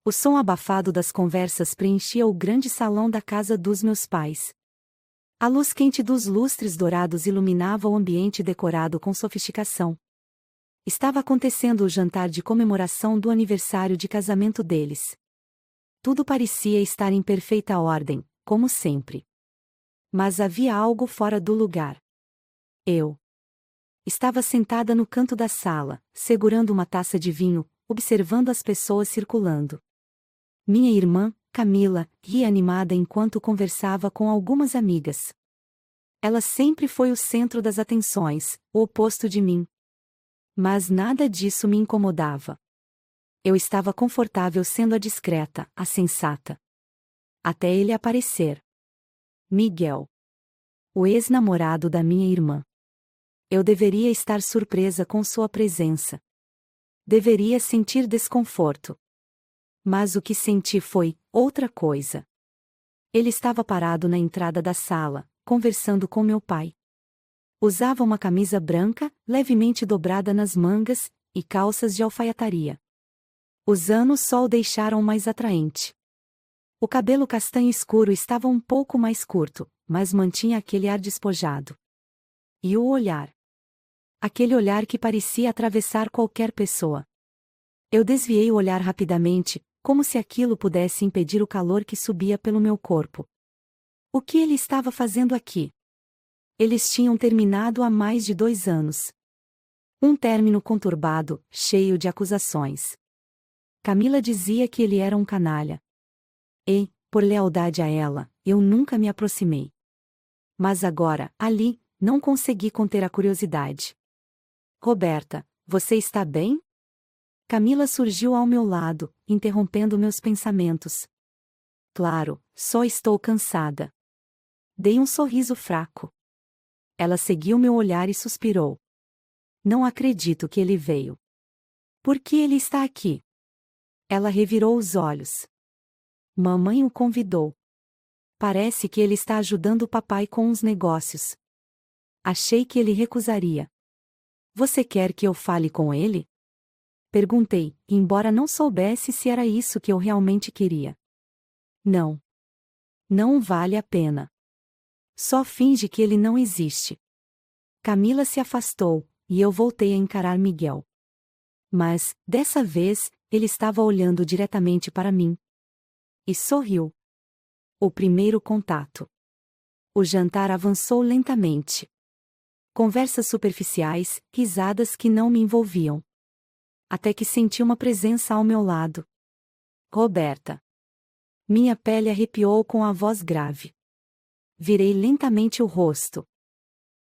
O som abafado das conversas preenchia o grande salão da casa dos meus pais. A luz quente dos lustres dourados iluminava o ambiente decorado com sofisticação. Estava acontecendo o jantar de comemoração do aniversário de casamento deles. Tudo parecia estar em perfeita ordem, como sempre. Mas havia algo fora do lugar. Eu estava sentada no canto da sala, segurando uma taça de vinho, observando as pessoas circulando. Minha irmã, Camila, ria animada enquanto conversava com algumas amigas. Ela sempre foi o centro das atenções, o oposto de mim. Mas nada disso me incomodava. Eu estava confortável sendo a discreta, a sensata. Até ele aparecer. Miguel. O ex-namorado da minha irmã. Eu deveria estar surpresa com sua presença. Deveria sentir desconforto. Mas o que senti foi outra coisa. Ele estava parado na entrada da sala, conversando com meu pai. Usava uma camisa branca, levemente dobrada nas mangas, e calças de alfaiataria. Os anos-sol o deixaram mais atraente. O cabelo castanho escuro estava um pouco mais curto, mas mantinha aquele ar despojado. E o olhar. Aquele olhar que parecia atravessar qualquer pessoa. Eu desviei o olhar rapidamente, como se aquilo pudesse impedir o calor que subia pelo meu corpo. O que ele estava fazendo aqui? Eles tinham terminado há mais de 2 anos. Um término conturbado, cheio de acusações. Camila dizia que ele era um canalha. E, por lealdade a ela, eu nunca me aproximei. Mas agora, ali, não consegui conter a curiosidade. Roberta, você está bem? Camila surgiu ao meu lado, interrompendo meus pensamentos. Claro, só estou cansada. Dei um sorriso fraco. Ela seguiu meu olhar e suspirou. Não acredito que ele veio. Por que ele está aqui? Ela revirou os olhos. Mamãe o convidou. Parece que ele está ajudando o papai com uns negócios. Achei que ele recusaria. Você quer que eu fale com ele? Perguntei, embora não soubesse se era isso que eu realmente queria. Não. Não vale a pena. Só finge que ele não existe. Camila se afastou, e eu voltei a encarar Miguel. Mas, dessa vez, ele estava olhando diretamente para mim. E sorriu. O primeiro contato. O jantar avançou lentamente. Conversas superficiais, risadas que não me envolviam. Até que senti uma presença ao meu lado. Roberta. Minha pele arrepiou com a voz grave. Virei lentamente o rosto.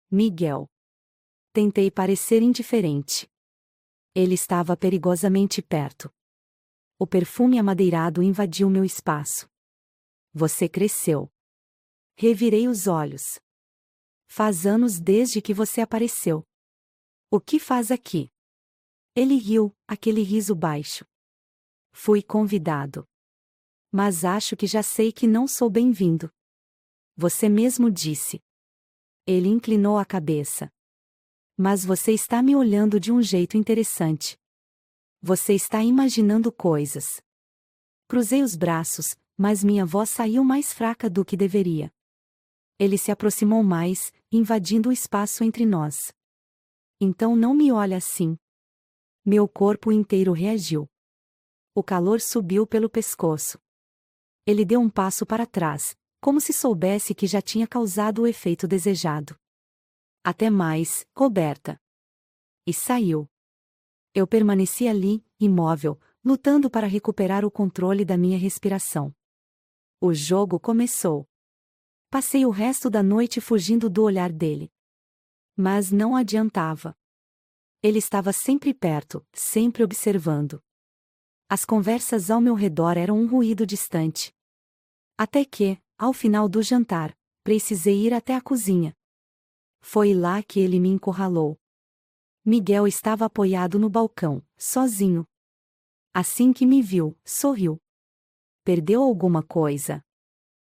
Miguel. Tentei parecer indiferente. Ele estava perigosamente perto. O perfume amadeirado invadiu meu espaço. Você cresceu. Revirei os olhos. Faz anos desde que você apareceu. O que faz aqui? Ele riu, aquele riso baixo. Fui convidado. Mas acho que já sei que não sou bem-vindo. Você mesmo disse. Ele inclinou a cabeça. Mas você está me olhando de um jeito interessante. Você está imaginando coisas. Cruzei os braços, mas minha voz saiu mais fraca do que deveria. Ele se aproximou mais, invadindo o espaço entre nós. Então não me olha assim. Meu corpo inteiro reagiu. O calor subiu pelo pescoço. Ele deu um passo para trás, como se soubesse que já tinha causado o efeito desejado. Até mais, Roberta. E saiu. Eu permaneci ali, imóvel, lutando para recuperar o controle da minha respiração. O jogo começou. Passei o resto da noite fugindo do olhar dele. Mas não adiantava. Ele estava sempre perto, sempre observando. As conversas ao meu redor eram um ruído distante. Até que, ao final do jantar, precisei ir até a cozinha. Foi lá que ele me encurralou. Miguel estava apoiado no balcão, sozinho. Assim que me viu, sorriu. Perdeu alguma coisa?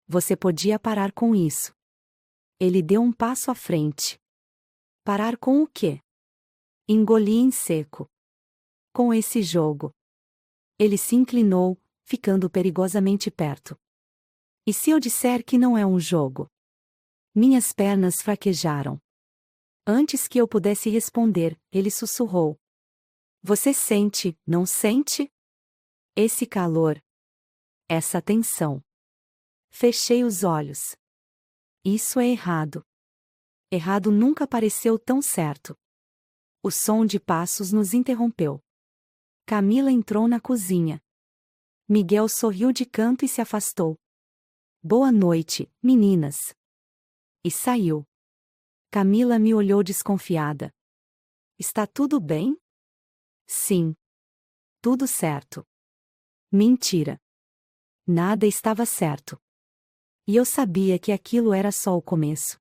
Você podia parar com isso. Ele deu um passo à frente. Parar com o quê? Engoli em seco. Com esse jogo. Ele se inclinou, ficando perigosamente perto. E se eu disser que não é um jogo? Minhas pernas fraquejaram. Antes que eu pudesse responder, ele sussurrou. Você sente, não sente? Esse calor. Essa tensão. Fechei os olhos. Isso é errado. Errado nunca pareceu tão certo. O som de passos nos interrompeu. Camila entrou na cozinha. Miguel sorriu de canto e se afastou. Boa noite, meninas. E saiu. Camila me olhou desconfiada. Está tudo bem? Sim. Tudo certo. Mentira. Nada estava certo. E eu sabia que aquilo era só o começo.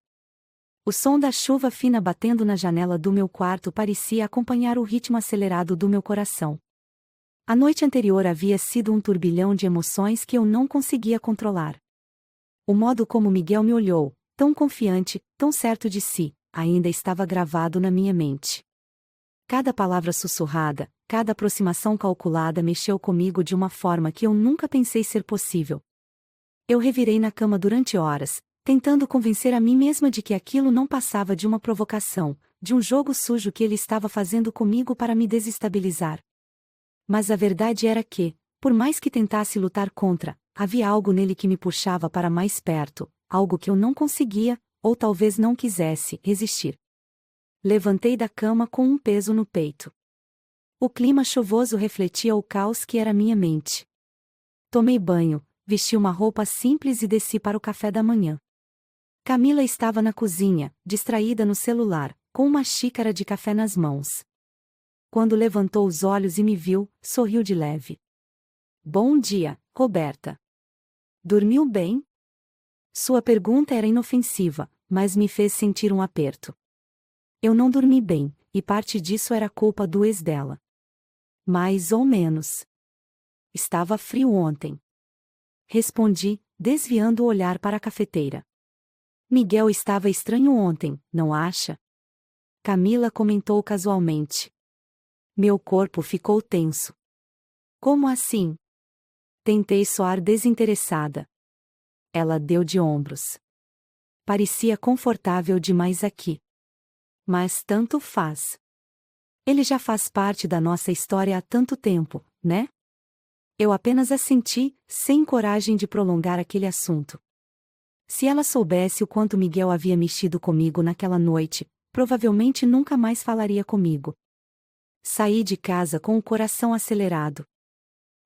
O som da chuva fina batendo na janela do meu quarto parecia acompanhar o ritmo acelerado do meu coração. A noite anterior havia sido um turbilhão de emoções que eu não conseguia controlar. O modo como Miguel me olhou, tão confiante, tão certo de si, ainda estava gravado na minha mente. Cada palavra sussurrada, cada aproximação calculada mexeu comigo de uma forma que eu nunca pensei ser possível. Eu revirei na cama durante horas, tentando convencer a mim mesma de que aquilo não passava de uma provocação, de um jogo sujo que ele estava fazendo comigo para me desestabilizar. Mas a verdade era que, por mais que tentasse lutar contra, havia algo nele que me puxava para mais perto, algo que eu não conseguia, ou talvez não quisesse, resistir. Levantei da cama com um peso no peito. O clima chuvoso refletia o caos que era minha mente. Tomei banho, vesti uma roupa simples e desci para o café da manhã. Camila estava na cozinha, distraída no celular, com uma xícara de café nas mãos. Quando levantou os olhos e me viu, sorriu de leve. Bom dia, Roberta. Dormiu bem? Sua pergunta era inofensiva, mas me fez sentir um aperto. Eu não dormi bem, e parte disso era culpa do ex dela. Mais ou menos. Estava frio ontem. Respondi, desviando o olhar para a cafeteira. Miguel estava estranho ontem, não acha? Camila comentou casualmente. Meu corpo ficou tenso. Como assim? Tentei soar desinteressada. Ela deu de ombros. Parecia confortável demais aqui. Mas tanto faz. Ele já faz parte da nossa história há tanto tempo, né? Eu apenas assenti, sem coragem de prolongar aquele assunto. Se ela soubesse o quanto Miguel havia mexido comigo naquela noite, provavelmente nunca mais falaria comigo. Saí de casa com o coração acelerado.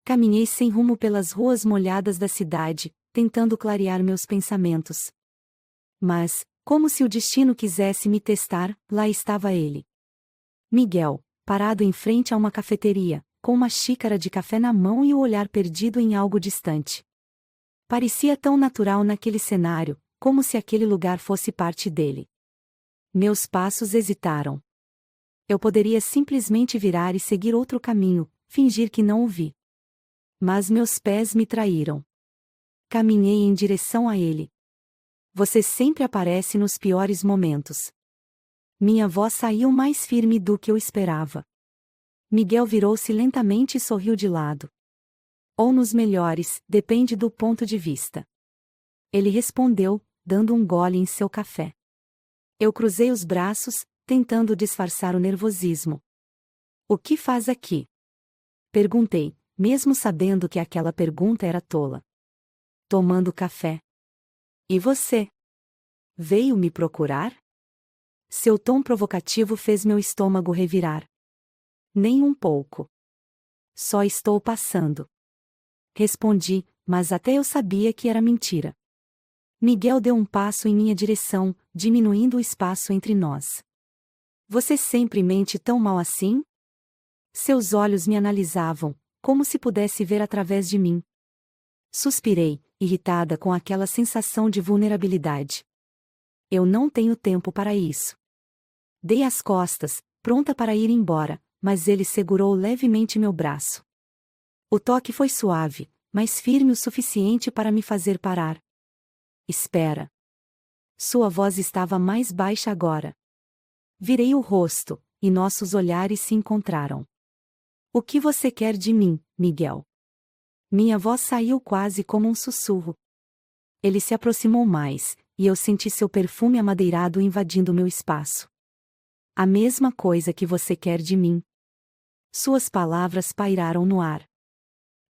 Caminhei sem rumo pelas ruas molhadas da cidade, tentando clarear meus pensamentos. Mas, como se o destino quisesse me testar, lá estava ele. Miguel, parado em frente a uma cafeteria, com uma xícara de café na mão e o olhar perdido em algo distante. Parecia tão natural naquele cenário, como se aquele lugar fosse parte dele. Meus passos hesitaram. Eu poderia simplesmente virar e seguir outro caminho, fingir que não o vi. Mas meus pés me traíram. Caminhei em direção a ele. Você sempre aparece nos piores momentos. Minha voz saiu mais firme do que eu esperava. Miguel virou-se lentamente e sorriu de lado. Ou nos melhores, depende do ponto de vista. Ele respondeu, dando um gole em seu café. Eu cruzei os braços, tentando disfarçar o nervosismo. O que faz aqui? Perguntei, mesmo sabendo que aquela pergunta era tola. Tomando café. E você? Veio me procurar? Seu tom provocativo fez meu estômago revirar. Nem um pouco. Só estou passando. Respondi, mas até eu sabia que era mentira. Miguel deu um passo em minha direção, diminuindo o espaço entre nós. Você sempre mente tão mal assim? Seus olhos me analisavam, como se pudesse ver através de mim. Suspirei, irritada com aquela sensação de vulnerabilidade. Eu não tenho tempo para isso. Dei as costas, pronta para ir embora, mas ele segurou levemente meu braço. O toque foi suave, mas firme o suficiente para me fazer parar. Espera. Sua voz estava mais baixa agora. Virei o rosto, e nossos olhares se encontraram. O que você quer de mim, Miguel? Minha voz saiu quase como um sussurro. Ele se aproximou mais, e eu senti seu perfume amadeirado invadindo meu espaço. A mesma coisa que você quer de mim. Suas palavras pairaram no ar.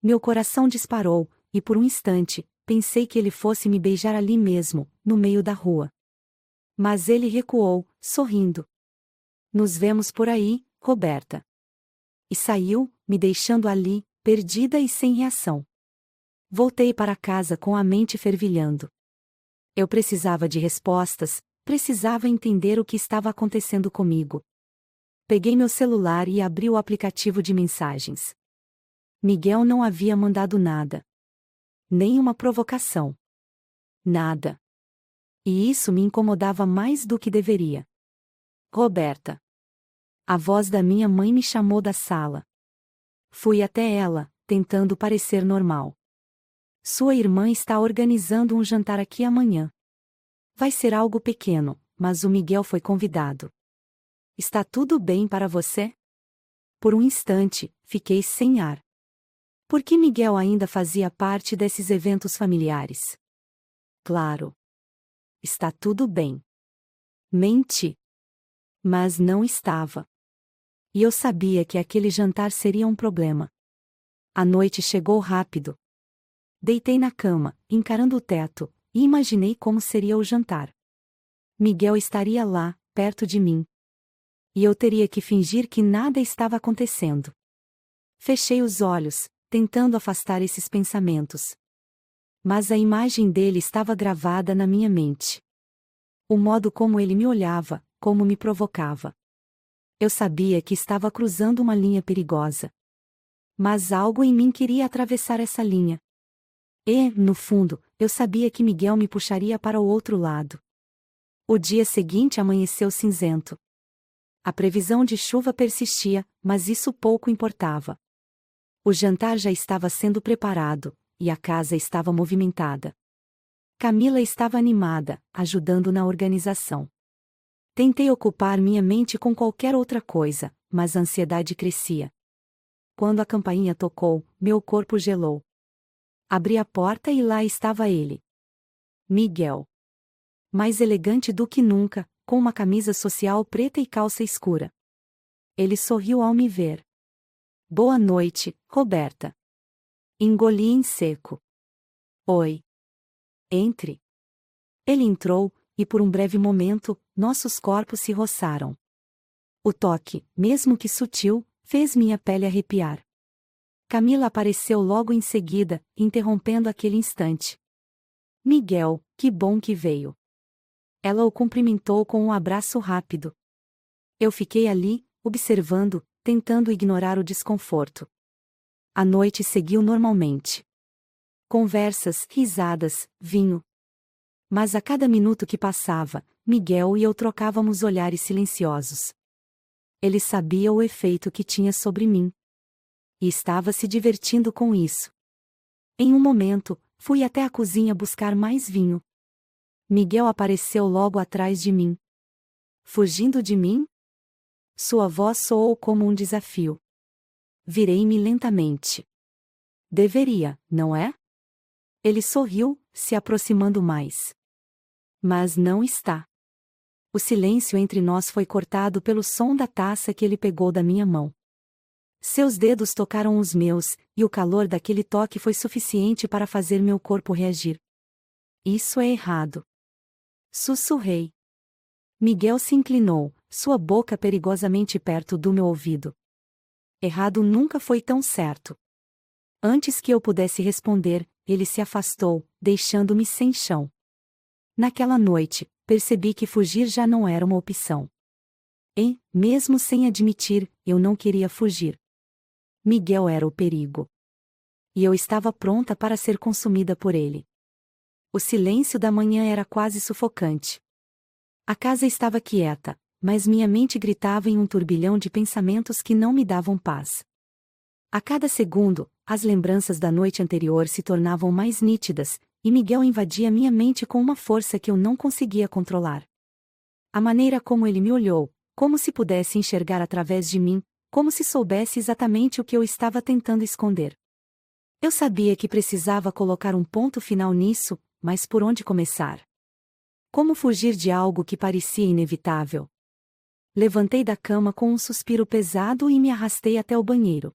Meu coração disparou, e por um instante, pensei que ele fosse me beijar ali mesmo, no meio da rua. Mas ele recuou, sorrindo. Nos vemos por aí, Roberta. E saiu, me deixando ali, perdida e sem reação. Voltei para casa com a mente fervilhando. Eu precisava de respostas, precisava entender o que estava acontecendo comigo. Peguei meu celular e abri o aplicativo de mensagens. Miguel não havia mandado nada. Nem uma provocação. Nada. E isso me incomodava mais do que deveria. Roberta. A voz da minha mãe me chamou da sala. Fui até ela, tentando parecer normal. Sua irmã está organizando um jantar aqui amanhã. Vai ser algo pequeno, mas o Miguel foi convidado. Está tudo bem para você? Por um instante, fiquei sem ar. Por que Miguel ainda fazia parte desses eventos familiares? Claro. Está tudo bem. Menti. Mas não estava. E eu sabia que aquele jantar seria um problema. A noite chegou rápido. Deitei na cama, encarando o teto, e imaginei como seria o jantar. Miguel estaria lá, perto de mim. E eu teria que fingir que nada estava acontecendo. Fechei os olhos, tentando afastar esses pensamentos. Mas a imagem dele estava gravada na minha mente. O modo como ele me olhava, como me provocava. Eu sabia que estava cruzando uma linha perigosa. Mas algo em mim queria atravessar essa linha. E, no fundo, eu sabia que Miguel me puxaria para o outro lado. O dia seguinte amanheceu cinzento. A previsão de chuva persistia, mas isso pouco importava. O jantar já estava sendo preparado, e a casa estava movimentada. Camila estava animada, ajudando na organização. Tentei ocupar minha mente com qualquer outra coisa, mas a ansiedade crescia. Quando a campainha tocou, meu corpo gelou. Abri a porta e lá estava ele. Miguel. Mais elegante do que nunca, com uma camisa social preta e calça escura. Ele sorriu ao me ver. Boa noite, Roberta. Engoli em seco. Oi. Entre. Ele entrou, e por um breve momento, nossos corpos se roçaram. O toque, mesmo que sutil, fez minha pele arrepiar. Camila apareceu logo em seguida, interrompendo aquele instante. Miguel, que bom que veio. Ela o cumprimentou com um abraço rápido. Eu fiquei ali, observando, tentando ignorar o desconforto. A noite seguiu normalmente. Conversas, risadas, vinho. Mas a cada minuto que passava, Miguel e eu trocávamos olhares silenciosos. Ele sabia o efeito que tinha sobre mim. E estava se divertindo com isso. Em um momento, fui até a cozinha buscar mais vinho. Miguel apareceu logo atrás de mim. Fugindo de mim? Sua voz soou como um desafio. Virei-me lentamente. Deveria, não é? Ele sorriu, se aproximando mais. Mas não está. O silêncio entre nós foi cortado pelo som da taça que ele pegou da minha mão. Seus dedos tocaram os meus, e o calor daquele toque foi suficiente para fazer meu corpo reagir. Isso é errado. Sussurrei. Miguel se inclinou, sua boca perigosamente perto do meu ouvido. Errado nunca foi tão certo. Antes que eu pudesse responder, ele se afastou, deixando-me sem chão. Naquela noite, percebi que fugir já não era uma opção. E, mesmo sem admitir, eu não queria fugir. Miguel era o perigo. E eu estava pronta para ser consumida por ele. O silêncio da manhã era quase sufocante. A casa estava quieta, mas minha mente gritava em um turbilhão de pensamentos que não me davam paz. A cada segundo, as lembranças da noite anterior se tornavam mais nítidas, e Miguel invadia minha mente com uma força que eu não conseguia controlar. A maneira como ele me olhou, como se pudesse enxergar através de mim, como se soubesse exatamente o que eu estava tentando esconder. Eu sabia que precisava colocar um ponto final nisso, mas por onde começar? Como fugir de algo que parecia inevitável? Levantei da cama com um suspiro pesado e me arrastei até o banheiro.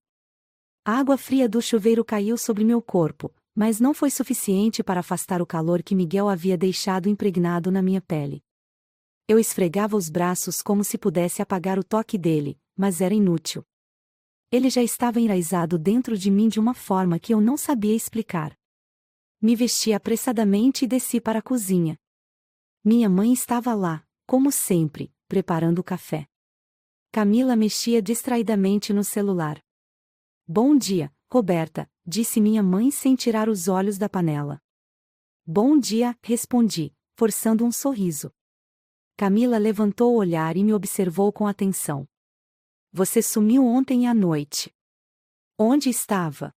A água fria do chuveiro caiu sobre meu corpo, mas não foi suficiente para afastar o calor que Miguel havia deixado impregnado na minha pele. Eu esfregava os braços como se pudesse apagar o toque dele, mas era inútil. Ele já estava enraizado dentro de mim de uma forma que eu não sabia explicar. Me vesti apressadamente e desci para a cozinha. Minha mãe estava lá, como sempre, preparando o café. Camila mexia distraidamente no celular. Bom dia, Roberta, disse minha mãe sem tirar os olhos da panela. Bom dia, respondi, forçando um sorriso. Camila levantou o olhar e me observou com atenção. Você sumiu ontem à noite. Onde estava?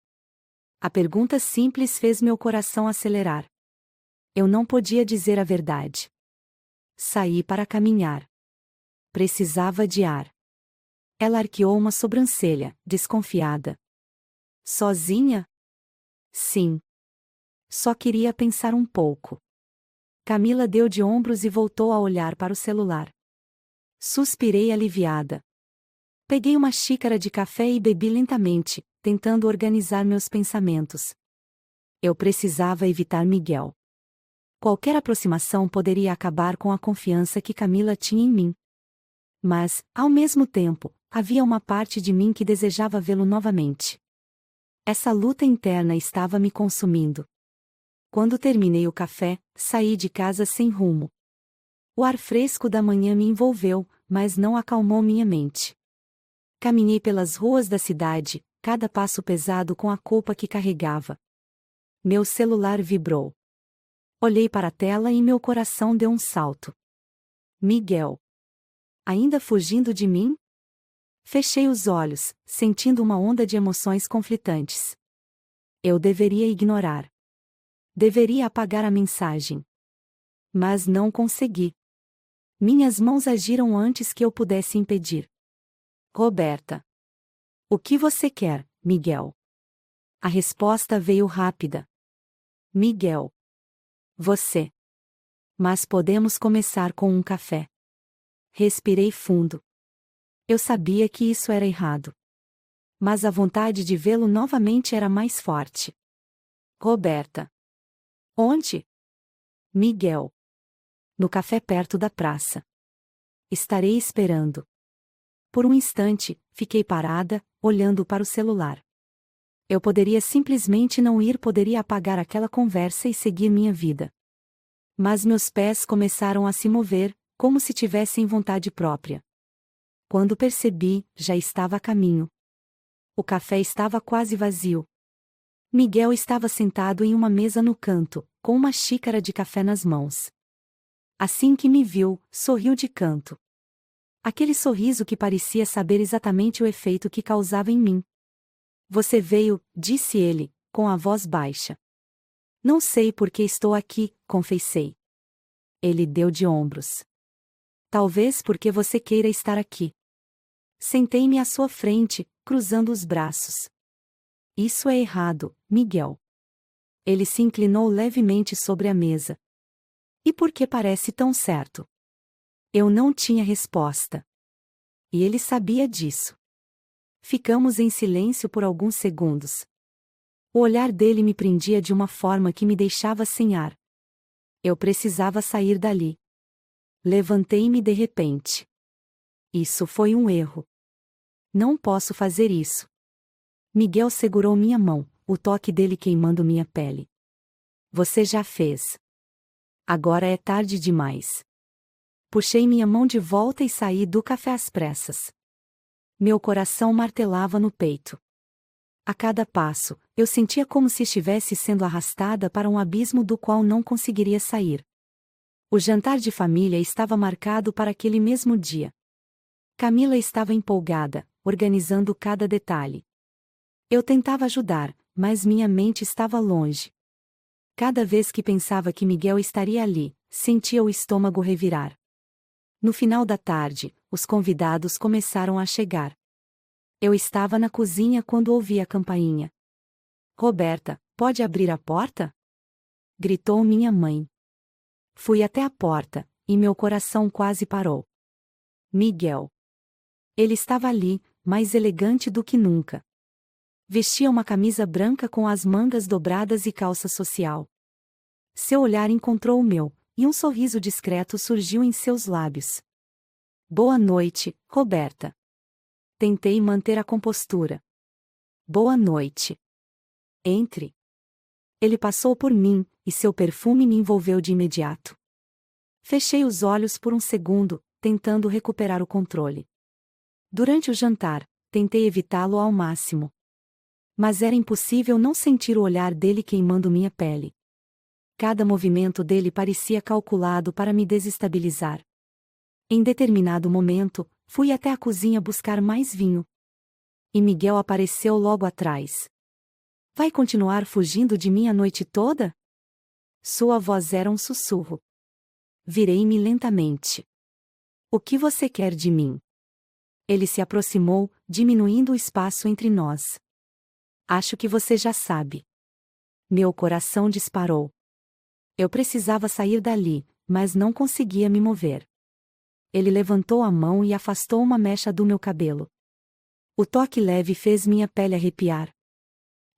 A pergunta simples fez meu coração acelerar. Eu não podia dizer a verdade. Saí para caminhar. Precisava de ar. Ela arqueou uma sobrancelha, desconfiada. Sozinha? Sim. Só queria pensar um pouco. Camila deu de ombros e voltou a olhar para o celular. Suspirei aliviada. Peguei uma xícara de café e bebi lentamente, tentando organizar meus pensamentos. Eu precisava evitar Miguel. Qualquer aproximação poderia acabar com a confiança que Camila tinha em mim. Mas, ao mesmo tempo, havia uma parte de mim que desejava vê-lo novamente. Essa luta interna estava me consumindo. Quando terminei o café, saí de casa sem rumo. O ar fresco da manhã me envolveu, mas não acalmou minha mente. Caminhei pelas ruas da cidade, cada passo pesado com a culpa que carregava. Meu celular vibrou. Olhei para a tela e meu coração deu um salto. Miguel. Ainda fugindo de mim? Fechei os olhos, sentindo uma onda de emoções conflitantes. Eu deveria ignorar. Deveria apagar a mensagem. Mas não consegui. Minhas mãos agiram antes que eu pudesse impedir. Roberta. O que você quer, Miguel? A resposta veio rápida. Miguel. Você. Mas podemos começar com um café. Respirei fundo. Eu sabia que isso era errado. Mas a vontade de vê-lo novamente era mais forte. Roberta. Onde? Miguel. No café perto da praça. Estarei esperando. Por um instante, fiquei parada, olhando para o celular. Eu poderia simplesmente não ir, poderia apagar aquela conversa e seguir minha vida. Mas meus pés começaram a se mover, como se tivessem vontade própria. Quando percebi, já estava a caminho. O café estava quase vazio. Miguel estava sentado em uma mesa no canto, com uma xícara de café nas mãos. Assim que me viu, sorriu de canto. Aquele sorriso que parecia saber exatamente o efeito que causava em mim. Você veio, disse ele, com a voz baixa. Não sei por que estou aqui, confessei. Ele deu de ombros. Talvez porque você queira estar aqui. Sentei-me à sua frente, cruzando os braços. Isso é errado, Miguel. Ele se inclinou levemente sobre a mesa. E por que parece tão certo? Eu não tinha resposta. E ele sabia disso. Ficamos em silêncio por alguns segundos. O olhar dele me prendia de uma forma que me deixava sem ar. Eu precisava sair dali. Levantei-me de repente. Isso foi um erro. Não posso fazer isso. Miguel segurou minha mão, o toque dele queimando minha pele. Você já fez. Agora é tarde demais. Puxei minha mão de volta e saí do café às pressas. Meu coração martelava no peito. A cada passo, eu sentia como se estivesse sendo arrastada para um abismo do qual não conseguiria sair. O jantar de família estava marcado para aquele mesmo dia. Camila estava empolgada, organizando cada detalhe. Eu tentava ajudar, mas minha mente estava longe. Cada vez que pensava que Miguel estaria ali, sentia o estômago revirar. No final da tarde, os convidados começaram a chegar. Eu estava na cozinha quando ouvi a campainha. Roberta, pode abrir a porta? Gritou minha mãe. Fui até a porta, e meu coração quase parou. Miguel. Ele estava ali, mais elegante do que nunca. Vestia uma camisa branca com as mangas dobradas e calça social. Seu olhar encontrou o meu, e um sorriso discreto surgiu em seus lábios. Boa noite, Roberta. Tentei manter a compostura. Boa noite. Entre. Ele passou por mim, e seu perfume me envolveu de imediato. Fechei os olhos por um segundo, tentando recuperar o controle. Durante o jantar, tentei evitá-lo ao máximo. Mas era impossível não sentir o olhar dele queimando minha pele. Cada movimento dele parecia calculado para me desestabilizar. Em determinado momento, fui até a cozinha buscar mais vinho. E Miguel apareceu logo atrás. Vai continuar fugindo de mim a noite toda? Sua voz era um sussurro. Virei-me lentamente. O que você quer de mim? Ele se aproximou, diminuindo o espaço entre nós. Acho que você já sabe. Meu coração disparou. Eu precisava sair dali, mas não conseguia me mover. Ele levantou a mão e afastou uma mecha do meu cabelo. O toque leve fez minha pele arrepiar.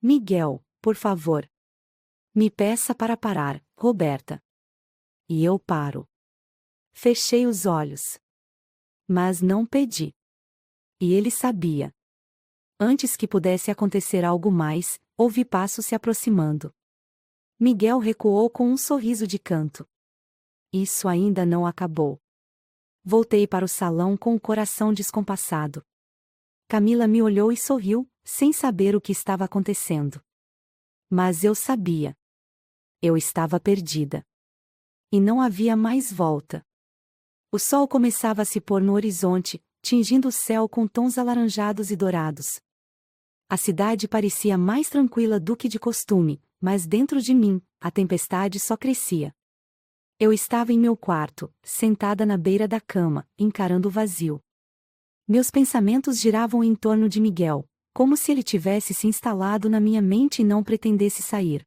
Miguel, por favor. Me peça para parar, Roberta. E eu paro. Fechei os olhos. Mas não pedi. E ele sabia. Antes que pudesse acontecer algo mais, ouvi passos se aproximando. Miguel recuou com um sorriso de canto. Isso ainda não acabou. Voltei para o salão com o coração descompassado. Camila me olhou e sorriu, sem saber o que estava acontecendo. Mas eu sabia. Eu estava perdida. E não havia mais volta. O sol começava a se pôr no horizonte, tingindo o céu com tons alaranjados e dourados. A cidade parecia mais tranquila do que de costume, mas dentro de mim, a tempestade só crescia. Eu estava em meu quarto, sentada na beira da cama, encarando o vazio. Meus pensamentos giravam em torno de Miguel, como se ele tivesse se instalado na minha mente e não pretendesse sair.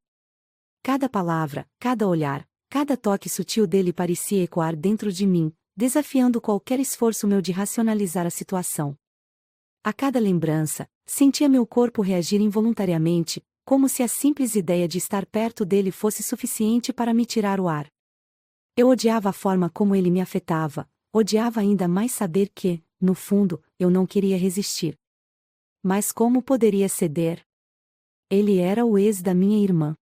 Cada palavra, cada olhar, cada toque sutil dele parecia ecoar dentro de mim, desafiando qualquer esforço meu de racionalizar a situação. A cada lembrança, sentia meu corpo reagir involuntariamente, como se a simples ideia de estar perto dele fosse suficiente para me tirar o ar. Eu odiava a forma como ele me afetava, odiava ainda mais saber que, no fundo, eu não queria resistir. Mas como poderia ceder? Ele era o ex da minha irmã.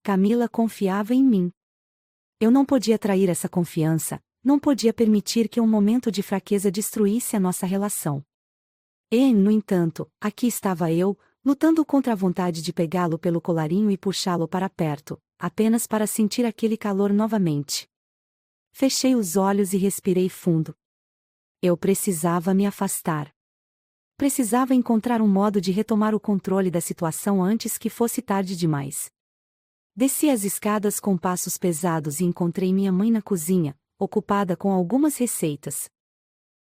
Camila confiava em mim. Eu não podia trair essa confiança, não podia permitir que um momento de fraqueza destruísse a nossa relação. E, no entanto, aqui estava eu, lutando contra a vontade de pegá-lo pelo colarinho e puxá-lo para perto, apenas para sentir aquele calor novamente. Fechei os olhos e respirei fundo. Eu precisava me afastar. Precisava encontrar um modo de retomar o controle da situação antes que fosse tarde demais. Desci as escadas com passos pesados e encontrei minha mãe na cozinha, ocupada com algumas receitas.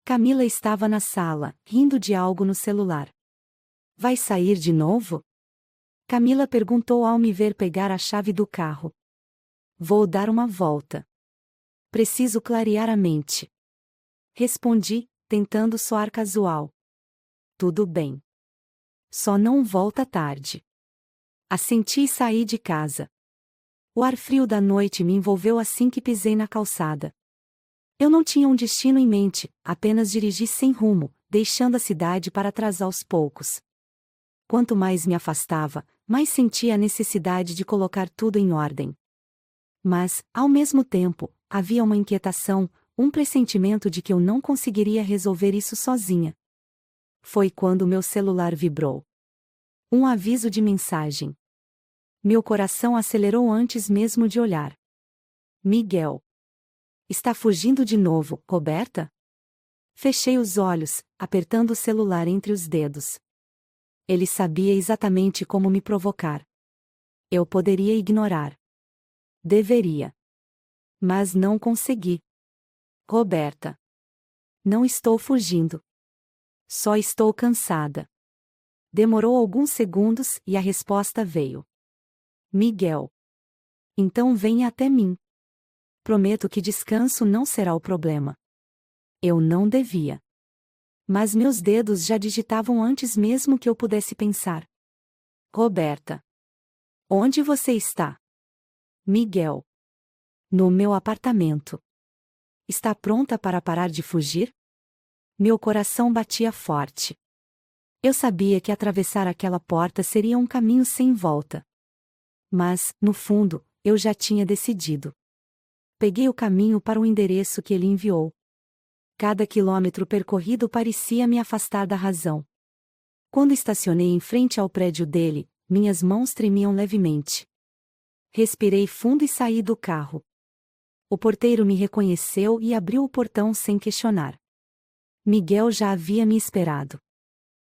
Camila estava na sala, rindo de algo no celular. Vai sair de novo? Camila perguntou ao me ver pegar a chave do carro. Vou dar uma volta. Preciso clarear a mente. Respondi, tentando soar casual. Tudo bem. Só não volta tarde. Assenti e saí de casa. O ar frio da noite me envolveu assim que pisei na calçada. Eu não tinha um destino em mente, apenas dirigi sem rumo, deixando a cidade para trás aos poucos. Quanto mais me afastava, mais sentia a necessidade de colocar tudo em ordem. Mas, ao mesmo tempo, havia uma inquietação, um pressentimento de que eu não conseguiria resolver isso sozinha. Foi quando meu celular vibrou. Um aviso de mensagem. Meu coração acelerou antes mesmo de olhar. Miguel. Está fugindo de novo, Roberta? Fechei os olhos, apertando o celular entre os dedos. Ele sabia exatamente como me provocar. Eu poderia ignorar. Deveria. Mas não consegui. Roberta. Não estou fugindo. Só estou cansada. Demorou alguns segundos e a resposta veio. Miguel. Então venha até mim. Prometo que descanso não será o problema. Eu não devia. Mas meus dedos já digitavam antes mesmo que eu pudesse pensar. Roberta. Onde você está? Miguel. No meu apartamento. Está pronta para parar de fugir? Meu coração batia forte. Eu sabia que atravessar aquela porta seria um caminho sem volta. Mas, no fundo, eu já tinha decidido. Peguei o caminho para o endereço que ele enviou. Cada quilômetro percorrido parecia me afastar da razão. Quando estacionei em frente ao prédio dele, minhas mãos tremiam levemente. Respirei fundo e saí do carro. O porteiro me reconheceu e abriu o portão sem questionar. Miguel já havia me esperado.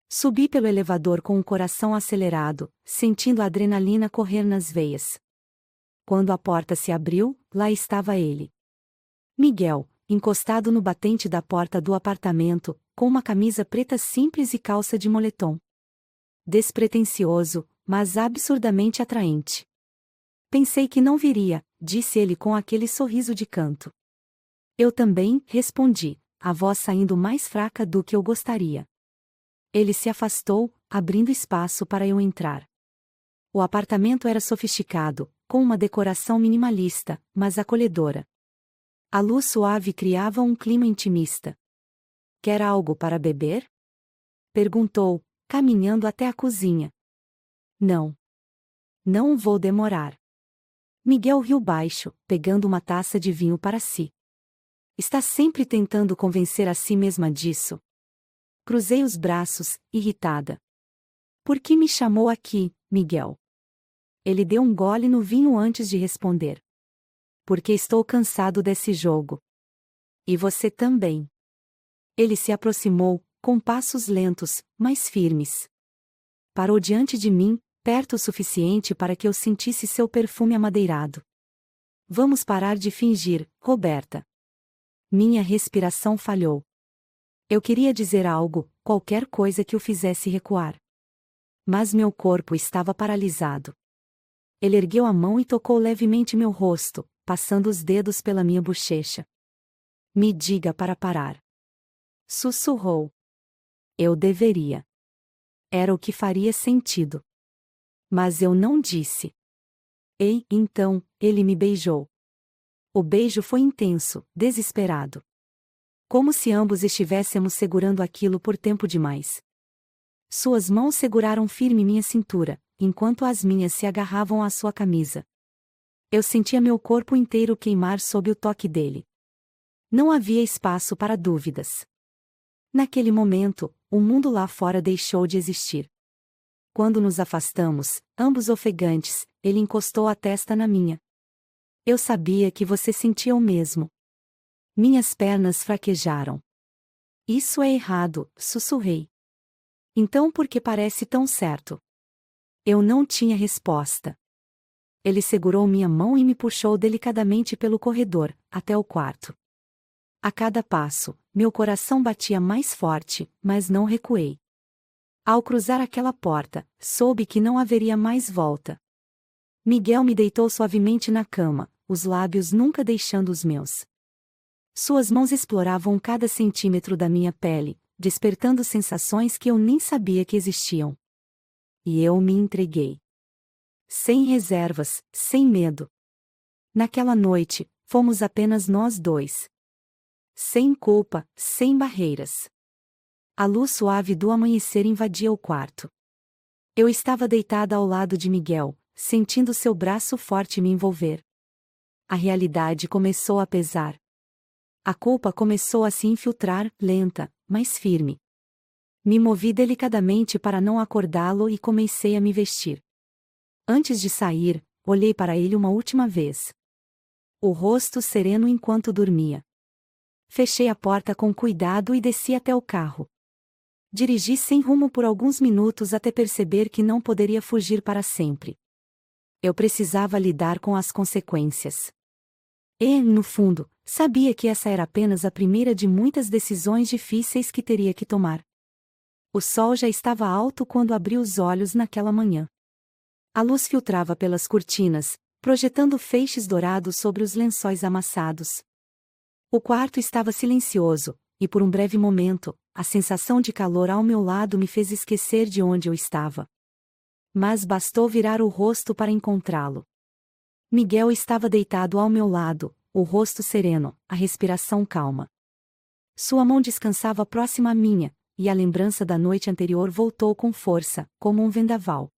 Subi pelo elevador com o coração acelerado, sentindo a adrenalina correr nas veias. Quando a porta se abriu, lá estava ele. Miguel, encostado no batente da porta do apartamento, com uma camisa preta simples e calça de moletom. Despretensioso, mas absurdamente atraente. Pensei que não viria, disse ele com aquele sorriso de canto. Eu também, respondi, a voz saindo mais fraca do que eu gostaria. Ele se afastou, abrindo espaço para eu entrar. O apartamento era sofisticado, com uma decoração minimalista, mas acolhedora. A luz suave criava um clima intimista. Quer algo para beber? Perguntou, caminhando até a cozinha. Não. Não vou demorar. Miguel riu baixo, pegando uma taça de vinho para si. Está sempre tentando convencer a si mesma disso. Cruzei os braços, irritada. Por que me chamou aqui, Miguel? Ele deu um gole no vinho antes de responder. Porque estou cansado desse jogo. E você também. Ele se aproximou, com passos lentos, mas firmes. Parou diante de mim, perto o suficiente para que eu sentisse seu perfume amadeirado. Vamos parar de fingir, Roberta. Minha respiração falhou. Eu queria dizer algo, qualquer coisa que o fizesse recuar. Mas meu corpo estava paralisado. Ele ergueu a mão e tocou levemente meu rosto, passando os dedos pela minha bochecha. Me diga para parar. Sussurrou. Eu deveria. Era o que faria sentido. Mas eu não disse. E, então, ele me beijou. O beijo foi intenso, desesperado. Como se ambos estivéssemos segurando aquilo por tempo demais. Suas mãos seguraram firme minha cintura, enquanto as minhas se agarravam à sua camisa. Eu sentia meu corpo inteiro queimar sob o toque dele. Não havia espaço para dúvidas. Naquele momento, o mundo lá fora deixou de existir. Quando nos afastamos, ambos ofegantes, ele encostou a testa na minha. Eu sabia que você sentia o mesmo. Minhas pernas fraquejaram. Isso é errado, sussurrei. Então por que parece tão certo? Eu não tinha resposta. Ele segurou minha mão e me puxou delicadamente pelo corredor, até o quarto. A cada passo, meu coração batia mais forte, mas não recuei. Ao cruzar aquela porta, soube que não haveria mais volta. Miguel me deitou suavemente na cama, os lábios nunca deixando os meus. Suas mãos exploravam cada centímetro da minha pele, despertando sensações que eu nem sabia que existiam. E eu me entreguei. Sem reservas, sem medo. Naquela noite, fomos apenas nós dois. Sem culpa, sem barreiras. A luz suave do amanhecer invadia o quarto. Eu estava deitada ao lado de Miguel, sentindo seu braço forte me envolver. A realidade começou a pesar. A culpa começou a se infiltrar, lenta, mas firme. Me movi delicadamente para não acordá-lo e comecei a me vestir. Antes de sair, olhei para ele uma última vez. O rosto sereno enquanto dormia. Fechei a porta com cuidado e desci até o carro. Dirigi sem rumo por alguns minutos até perceber que não poderia fugir para sempre. Eu precisava lidar com as consequências. E, no fundo, sabia que essa era apenas a primeira de muitas decisões difíceis que teria que tomar. O sol já estava alto quando abri os olhos naquela manhã. A luz filtrava pelas cortinas, projetando feixes dourados sobre os lençóis amassados. O quarto estava silencioso, e por um breve momento, a sensação de calor ao meu lado me fez esquecer de onde eu estava. Mas bastou virar o rosto para encontrá-lo. Miguel estava deitado ao meu lado, o rosto sereno, a respiração calma. Sua mão descansava próxima à minha, e a lembrança da noite anterior voltou com força, como um vendaval.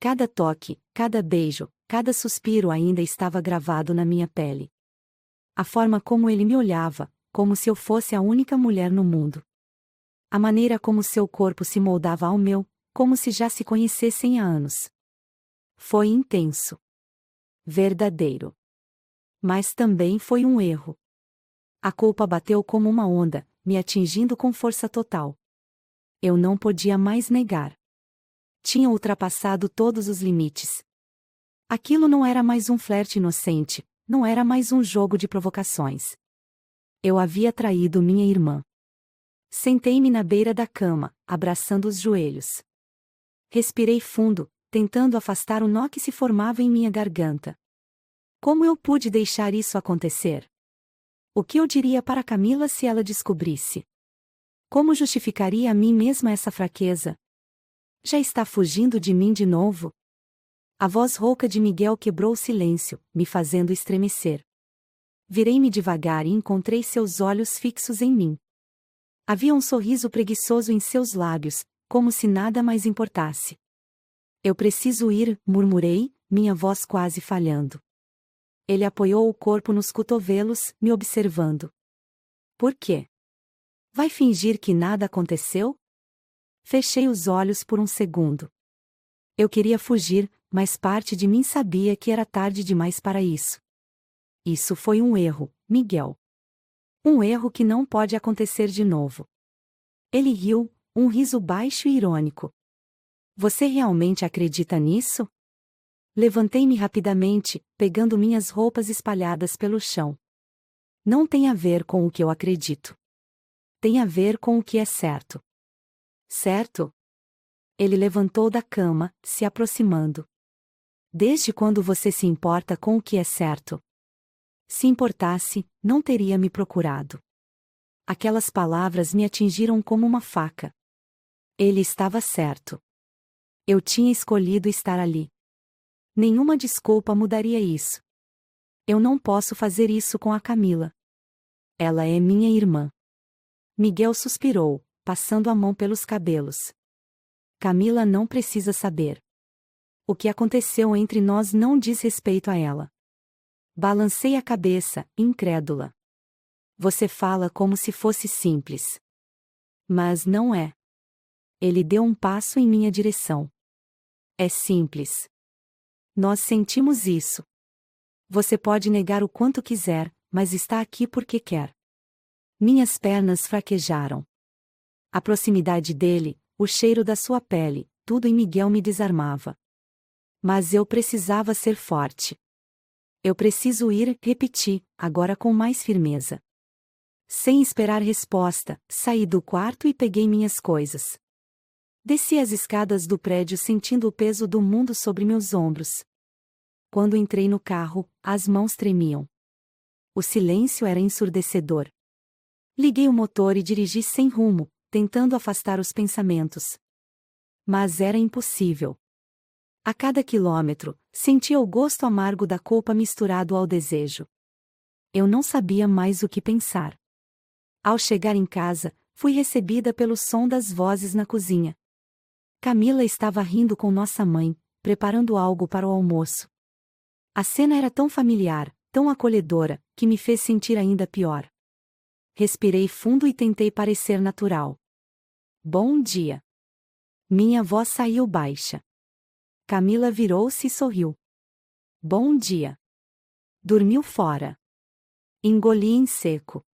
Cada toque, cada beijo, cada suspiro ainda estava gravado na minha pele. A forma como ele me olhava, como se eu fosse a única mulher no mundo. A maneira como seu corpo se moldava ao meu, como se já se conhecessem há anos. Foi intenso. Verdadeiro. Mas também foi um erro. A culpa bateu como uma onda, me atingindo com força total. Eu não podia mais negar. Tinha ultrapassado todos os limites. Aquilo não era mais um flerte inocente, não era mais um jogo de provocações. Eu havia traído minha irmã. Sentei-me na beira da cama, abraçando os joelhos. Respirei fundo, tentando afastar o nó que se formava em minha garganta. Como eu pude deixar isso acontecer? O que eu diria para Camila se ela descobrisse? Como justificaria a mim mesma essa fraqueza? Já está fugindo de mim de novo? A voz rouca de Miguel quebrou o silêncio, me fazendo estremecer. Virei-me devagar e encontrei seus olhos fixos em mim. Havia um sorriso preguiçoso em seus lábios, como se nada mais importasse. Eu preciso ir, murmurei, minha voz quase falhando. Ele apoiou o corpo nos cotovelos, me observando. Por quê? Vai fingir que nada aconteceu? Fechei os olhos por um segundo. Eu queria fugir, mas parte de mim sabia que era tarde demais para isso. Isso foi um erro, Miguel. Um erro que não pode acontecer de novo. Ele riu, um riso baixo e irônico. Você realmente acredita nisso? Levantei-me rapidamente, pegando minhas roupas espalhadas pelo chão. Não tem a ver com o que eu acredito. Tem a ver com o que é certo. Certo? Ele levantou da cama, se aproximando. Desde quando você se importa com o que é certo? Se importasse, não teria me procurado. Aquelas palavras me atingiram como uma faca. Ele estava certo. Eu tinha escolhido estar ali. Nenhuma desculpa mudaria isso. Eu não posso fazer isso com a Camila. Ela é minha irmã. Miguel suspirou, passando a mão pelos cabelos. Camila não precisa saber. O que aconteceu entre nós não diz respeito a ela. Balancei a cabeça, incrédula. Você fala como se fosse simples. Mas não é. Ele deu um passo em minha direção. É simples. Nós sentimos isso. Você pode negar o quanto quiser, mas está aqui porque quer. Minhas pernas fraquejaram. A proximidade dele, o cheiro da sua pele, tudo em Miguel me desarmava. Mas eu precisava ser forte. Eu preciso ir, repeti, agora com mais firmeza. Sem esperar resposta, saí do quarto e peguei minhas coisas. Desci as escadas do prédio sentindo o peso do mundo sobre meus ombros. Quando entrei no carro, as mãos tremiam. O silêncio era ensurdecedor. Liguei o motor e dirigi sem rumo, tentando afastar os pensamentos. Mas era impossível. A cada quilômetro, sentia o gosto amargo da culpa misturado ao desejo. Eu não sabia mais o que pensar. Ao chegar em casa, fui recebida pelo som das vozes na cozinha. Camila estava rindo com nossa mãe, preparando algo para o almoço. A cena era tão familiar, tão acolhedora, que me fez sentir ainda pior. Respirei fundo e tentei parecer natural. Bom dia. Minha voz saiu baixa. Camila virou-se e sorriu. Bom dia. Dormiu fora. Engoli em seco.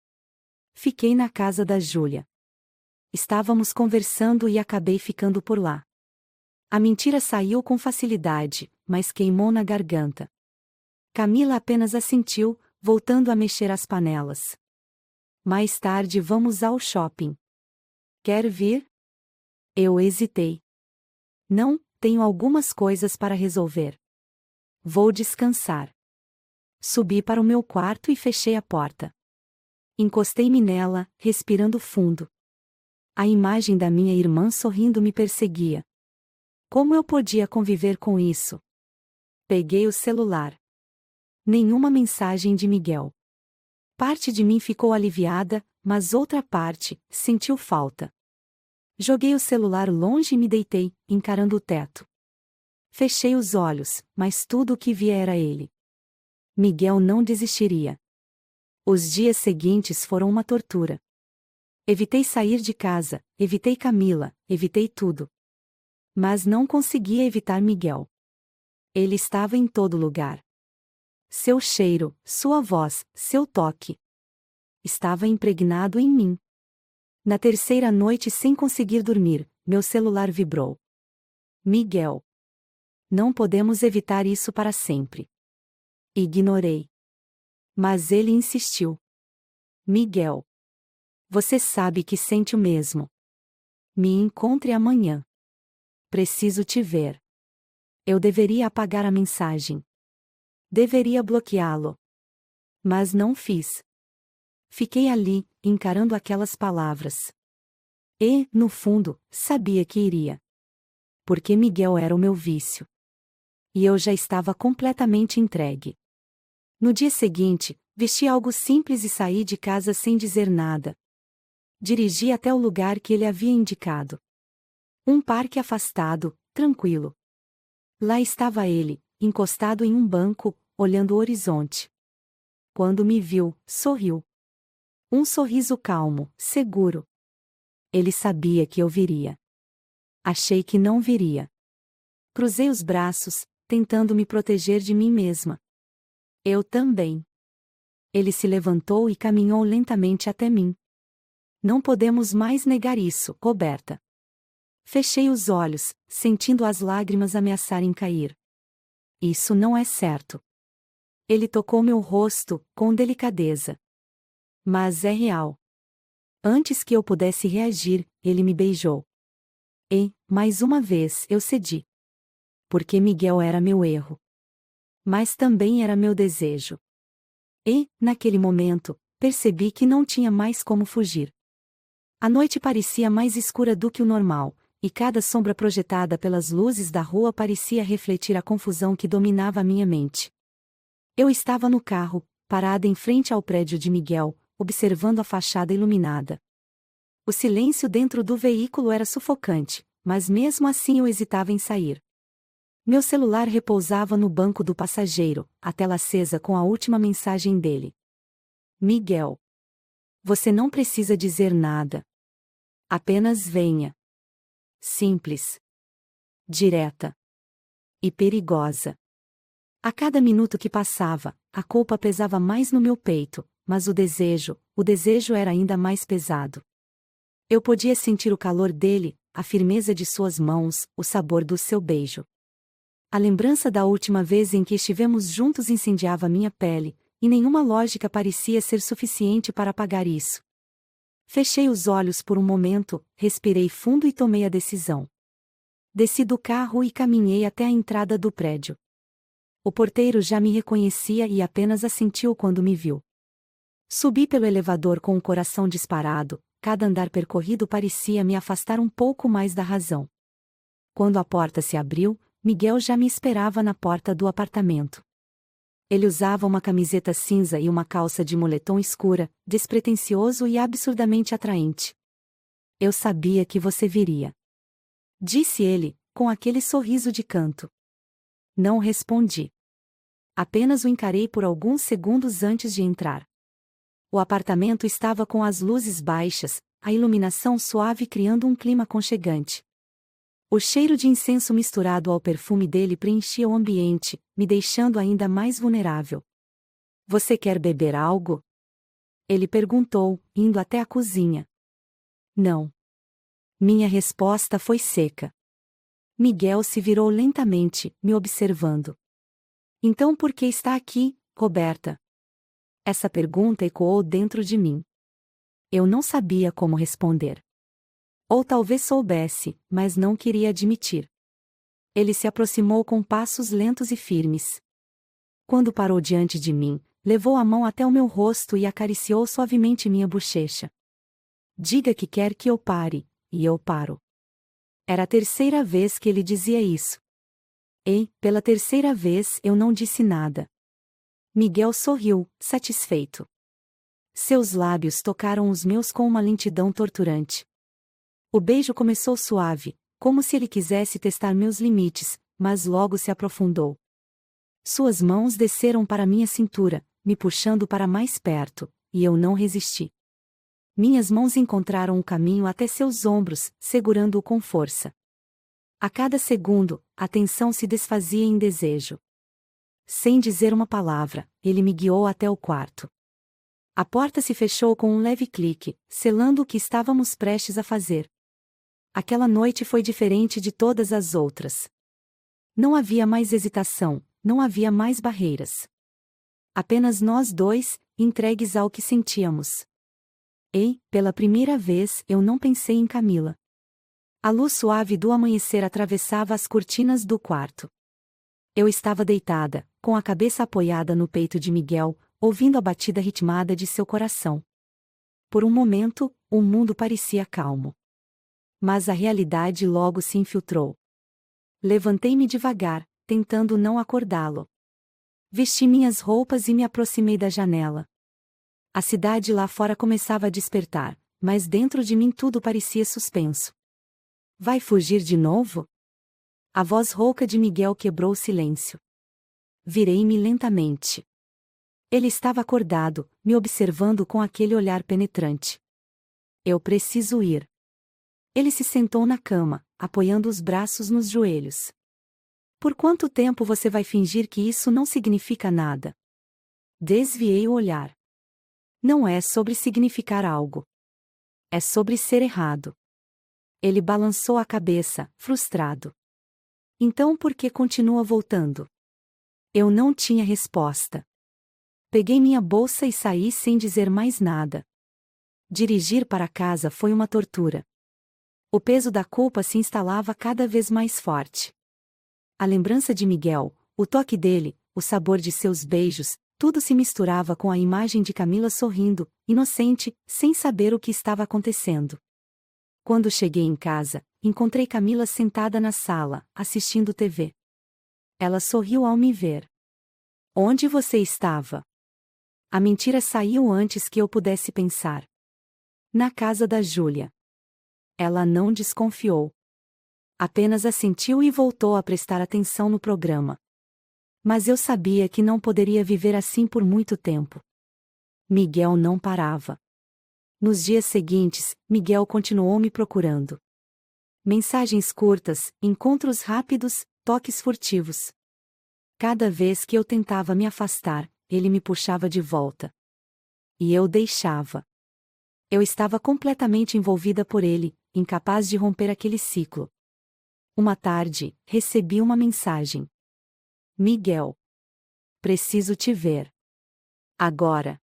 Fiquei na casa da Júlia. Estávamos conversando e acabei ficando por lá. A mentira saiu com facilidade, mas queimou na garganta. Camila apenas assentiu, voltando a mexer as panelas. Mais tarde vamos ao shopping. Quer vir? Eu hesitei. Não, tenho algumas coisas para resolver. Vou descansar. Subi para o meu quarto e fechei a porta. Encostei-me nela, respirando fundo. A imagem da minha irmã sorrindo me perseguia. Como eu podia conviver com isso? Peguei o celular. Nenhuma mensagem de Miguel. Parte de mim ficou aliviada, mas outra parte sentiu falta. Joguei o celular longe e me deitei, encarando o teto. Fechei os olhos, mas tudo o que via era ele. Miguel não desistiria. Os dias seguintes foram uma tortura. Evitei sair de casa, evitei Camila, evitei tudo. Mas não conseguia evitar Miguel. Ele estava em todo lugar. Seu cheiro, sua voz, seu toque. Estava impregnado em mim. Na terceira noite, sem conseguir dormir, meu celular vibrou. Miguel. Não podemos evitar isso para sempre. Ignorei. Mas ele insistiu. Miguel. Você sabe que sente o mesmo. Me encontre amanhã. Preciso te ver. Eu deveria apagar a mensagem. Deveria bloqueá-lo. Mas não fiz. Fiquei ali, encarando aquelas palavras. E, no fundo, sabia que iria. Porque Miguel era o meu vício. E eu já estava completamente entregue. No dia seguinte, vesti algo simples e saí de casa sem dizer nada. Dirigi até o lugar que ele havia indicado. Um parque afastado, tranquilo. Lá estava ele, encostado em um banco, olhando o horizonte. Quando me viu, sorriu. Um sorriso calmo, seguro. Ele sabia que eu viria. Achei que não viria. Cruzei os braços, tentando me proteger de mim mesma. Eu também. Ele se levantou e caminhou lentamente até mim. Não podemos mais negar isso, Roberta. Fechei os olhos, sentindo as lágrimas ameaçarem cair. Isso não é certo. Ele tocou meu rosto, com delicadeza. Mas é real. Antes que eu pudesse reagir, ele me beijou. E, mais uma vez, eu cedi. Porque Miguel era meu erro. Mas também era meu desejo. E, naquele momento, percebi que não tinha mais como fugir. A noite parecia mais escura do que o normal, e cada sombra projetada pelas luzes da rua parecia refletir a confusão que dominava a minha mente. Eu estava no carro, parada em frente ao prédio de Miguel, observando a fachada iluminada. O silêncio dentro do veículo era sufocante, mas mesmo assim eu hesitava em sair. Meu celular repousava no banco do passageiro, a tela acesa com a última mensagem dele. Miguel. Você não precisa dizer nada. Apenas venha. Simples. Direta. E perigosa. A cada minuto que passava, a culpa pesava mais no meu peito, mas o desejo era ainda mais pesado. Eu podia sentir o calor dele, a firmeza de suas mãos, o sabor do seu beijo. A lembrança da última vez em que estivemos juntos incendiava minha pele, e nenhuma lógica parecia ser suficiente para apagar isso. Fechei os olhos por um momento, respirei fundo e tomei a decisão. Desci do carro e caminhei até a entrada do prédio. O porteiro já me reconhecia e apenas assentiu quando me viu. Subi pelo elevador com o coração disparado, cada andar percorrido parecia me afastar um pouco mais da razão. Quando a porta se abriu, Miguel já me esperava na porta do apartamento. Ele usava uma camiseta cinza e uma calça de moletom escura, despretensioso e absurdamente atraente. Eu sabia que você viria. Disse ele, com aquele sorriso de canto. Não respondi. Apenas o encarei por alguns segundos antes de entrar. O apartamento estava com as luzes baixas, a iluminação suave criando um clima aconchegante. O cheiro de incenso misturado ao perfume dele preenchia o ambiente, me deixando ainda mais vulnerável. Você quer beber algo? Ele perguntou, indo até a cozinha. Não. Minha resposta foi seca. Miguel se virou lentamente, me observando. Então por que está aqui, Roberta? Essa pergunta ecoou dentro de mim. Eu não sabia como responder. Ou talvez soubesse, mas não queria admitir. Ele se aproximou com passos lentos e firmes. Quando parou diante de mim, levou a mão até o meu rosto e acariciou suavemente minha bochecha. Diga que quer que eu pare, e eu paro. Era a terceira vez que ele dizia isso. E, pela terceira vez, eu não disse nada. Miguel sorriu, satisfeito. Seus lábios tocaram os meus com uma lentidão torturante. O beijo começou suave, como se ele quisesse testar meus limites, mas logo se aprofundou. Suas mãos desceram para minha cintura, me puxando para mais perto, e eu não resisti. Minhas mãos encontraram o caminho até seus ombros, segurando-o com força. A cada segundo, a tensão se desfazia em desejo. Sem dizer uma palavra, ele me guiou até o quarto. A porta se fechou com um leve clique, selando o que estávamos prestes a fazer. Aquela noite foi diferente de todas as outras. Não havia mais hesitação, não havia mais barreiras. Apenas nós dois, entregues ao que sentíamos. E, pela primeira vez, eu não pensei em Camila. A luz suave do amanhecer atravessava as cortinas do quarto. Eu estava deitada, com a cabeça apoiada no peito de Miguel, ouvindo a batida ritmada de seu coração. Por um momento, o mundo parecia calmo. Mas a realidade logo se infiltrou. Levantei-me devagar, tentando não acordá-lo. Vesti minhas roupas e me aproximei da janela. A cidade lá fora começava a despertar, mas dentro de mim tudo parecia suspenso. Vai fugir de novo? A voz rouca de Miguel quebrou o silêncio. Virei-me lentamente. Ele estava acordado, me observando com aquele olhar penetrante. Eu preciso ir. Ele se sentou na cama, apoiando os braços nos joelhos. Por quanto tempo você vai fingir que isso não significa nada? Desviei o olhar. Não é sobre significar algo. É sobre ser errado. Ele balançou a cabeça, frustrado. Então por que continua voltando? Eu não tinha resposta. Peguei minha bolsa e saí sem dizer mais nada. Dirigir para casa foi uma tortura. O peso da culpa se instalava cada vez mais forte. A lembrança de Miguel, o toque dele, o sabor de seus beijos, tudo se misturava com a imagem de Camila sorrindo, inocente, sem saber o que estava acontecendo. Quando cheguei em casa, encontrei Camila sentada na sala, assistindo TV. Ela sorriu ao me ver. Onde você estava? A mentira saiu antes que eu pudesse pensar. Na casa da Júlia. Ela não desconfiou. Apenas assentiu e voltou a prestar atenção no programa. Mas eu sabia que não poderia viver assim por muito tempo. Miguel não parava. Nos dias seguintes, Miguel continuou me procurando. Mensagens curtas, encontros rápidos, toques furtivos. Cada vez que eu tentava me afastar, ele me puxava de volta. E eu deixava. Eu estava completamente envolvida por ele, incapaz de romper aquele ciclo. Uma tarde, recebi uma mensagem. Miguel. Preciso te ver. Agora.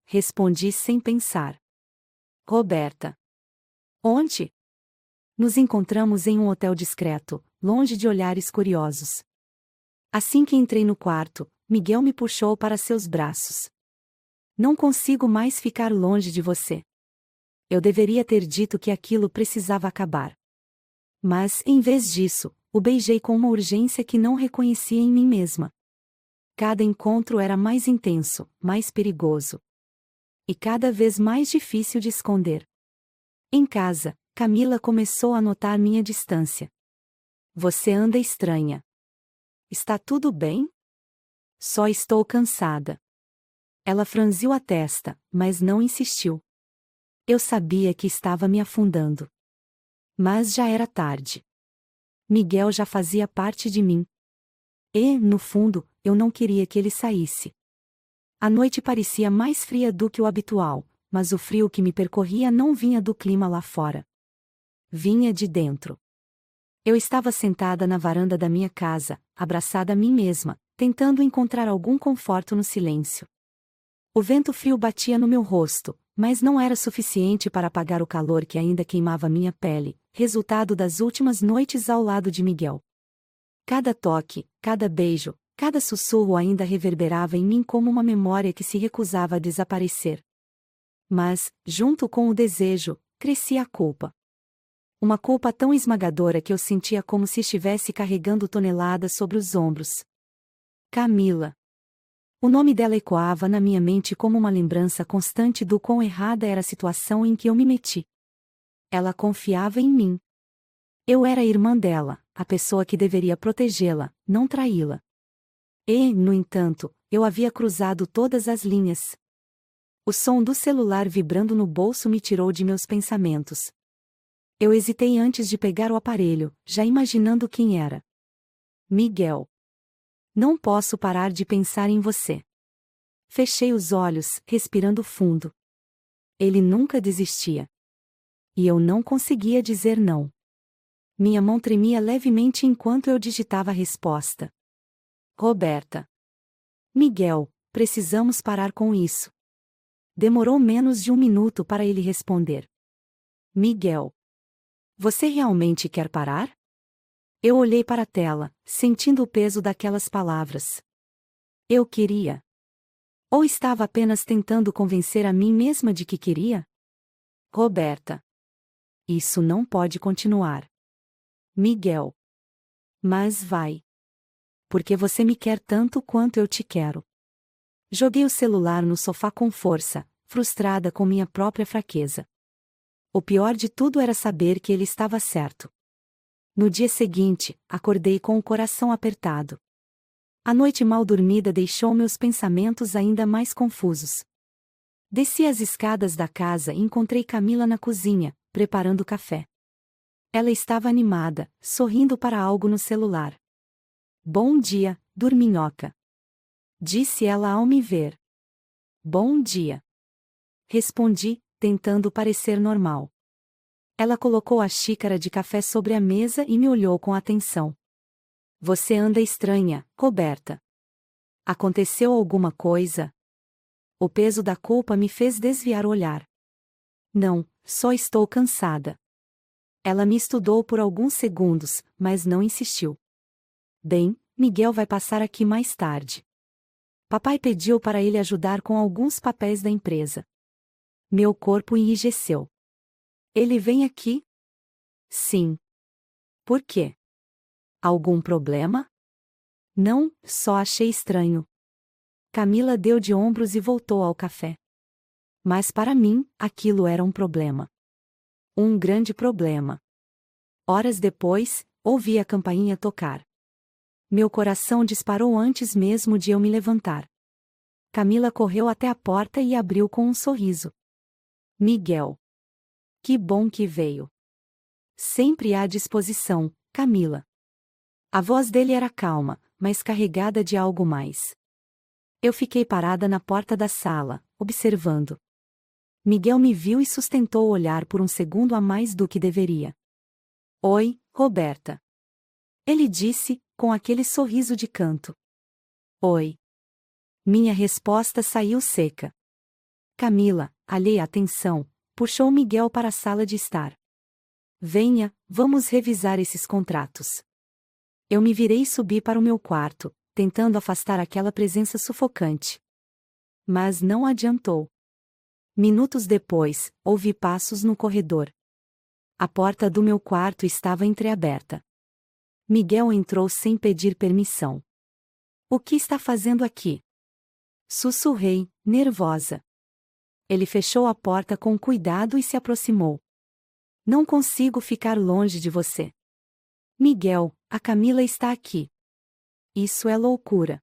Respondi sem pensar. Roberta. Onde? Nos encontramos em um hotel discreto, longe de olhares curiosos. Assim que entrei no quarto, Miguel me puxou para seus braços. Não consigo mais ficar longe de você. Eu deveria ter dito que aquilo precisava acabar. Mas, em vez disso, o beijei com uma urgência que não reconhecia em mim mesma. Cada encontro era mais intenso, mais perigoso. E cada vez mais difícil de esconder. Em casa, Camila começou a notar minha distância. Você anda estranha. Está tudo bem? Só estou cansada. Ela franziu a testa, mas não insistiu. Eu sabia que estava me afundando. Mas já era tarde. Miguel já fazia parte de mim. E, no fundo, eu não queria que ele saísse. A noite parecia mais fria do que o habitual, mas o frio que me percorria não vinha do clima lá fora. Vinha de dentro. Eu estava sentada na varanda da minha casa, abraçada a mim mesma, tentando encontrar algum conforto no silêncio. O vento frio batia no meu rosto, Mas não era suficiente para apagar o calor que ainda queimava minha pele, resultado das últimas noites ao lado de Miguel. Cada toque, cada beijo, cada sussurro ainda reverberava em mim como uma memória que se recusava a desaparecer. Mas, junto com o desejo, crescia a culpa. Uma culpa tão esmagadora que eu sentia como se estivesse carregando toneladas sobre os ombros. Camila. O nome dela ecoava na minha mente como uma lembrança constante do quão errada era a situação em que eu me meti. Ela confiava em mim. Eu era a irmã dela, a pessoa que deveria protegê-la, não traí-la. E, no entanto, eu havia cruzado todas as linhas. O som do celular vibrando no bolso me tirou de meus pensamentos. Eu hesitei antes de pegar o aparelho, já imaginando quem era. Miguel. Não posso parar de pensar em você. Fechei os olhos, respirando fundo. Ele nunca desistia. E eu não conseguia dizer não. Minha mão tremia levemente enquanto eu digitava a resposta. Roberta. Miguel, precisamos parar com isso. Demorou menos de 1 minuto para ele responder. Miguel. Você realmente quer parar? Eu olhei para a tela, sentindo o peso daquelas palavras. Eu queria. Ou estava apenas tentando convencer a mim mesma de que queria? Roberta. Isso não pode continuar. Miguel. Mas vai. Porque você me quer tanto quanto eu te quero. Joguei o celular no sofá com força, frustrada com minha própria fraqueza. O pior de tudo era saber que ele estava certo. No dia seguinte, acordei com o coração apertado. A noite mal dormida deixou meus pensamentos ainda mais confusos. Desci as escadas da casa e encontrei Camila na cozinha, preparando café. Ela estava animada, sorrindo para algo no celular. Bom dia, dorminhoca. Disse ela ao me ver. Bom dia. Respondi, tentando parecer normal. Ela colocou a xícara de café sobre a mesa e me olhou com atenção. Você anda estranha, Roberta. Aconteceu alguma coisa? O peso da culpa me fez desviar o olhar. Não, só estou cansada. Ela me estudou por alguns segundos, mas não insistiu. Bem, Miguel vai passar aqui mais tarde. Papai pediu para ele ajudar com alguns papéis da empresa. Meu corpo enrijeceu. Ele vem aqui? Sim. Por quê? Algum problema? Não, só achei estranho. Camila deu de ombros e voltou ao café. Mas para mim, aquilo era um problema. Um grande problema. Horas depois, ouvi a campainha tocar. Meu coração disparou antes mesmo de eu me levantar. Camila correu até a porta e abriu com um sorriso. Miguel. Que bom que veio. Sempre à disposição, Camila. A voz dele era calma, mas carregada de algo mais. Eu fiquei parada na porta da sala, observando. Miguel me viu e sustentou o olhar por um segundo a mais do que deveria. Oi, Roberta. Ele disse, com aquele sorriso de canto. Oi. Minha resposta saiu seca. Camila, alheia à atenção, puxou Miguel para a sala de estar. Venha, vamos revisar esses contratos. Eu me virei e subi para o meu quarto, tentando afastar aquela presença sufocante. Mas não adiantou. Minutos depois, ouvi passos no corredor. A porta do meu quarto estava entreaberta. Miguel entrou sem pedir permissão. O que está fazendo aqui? Sussurrei, nervosa. Ele fechou a porta com cuidado e se aproximou. Não consigo ficar longe de você. Miguel, a Camila está aqui. Isso é loucura.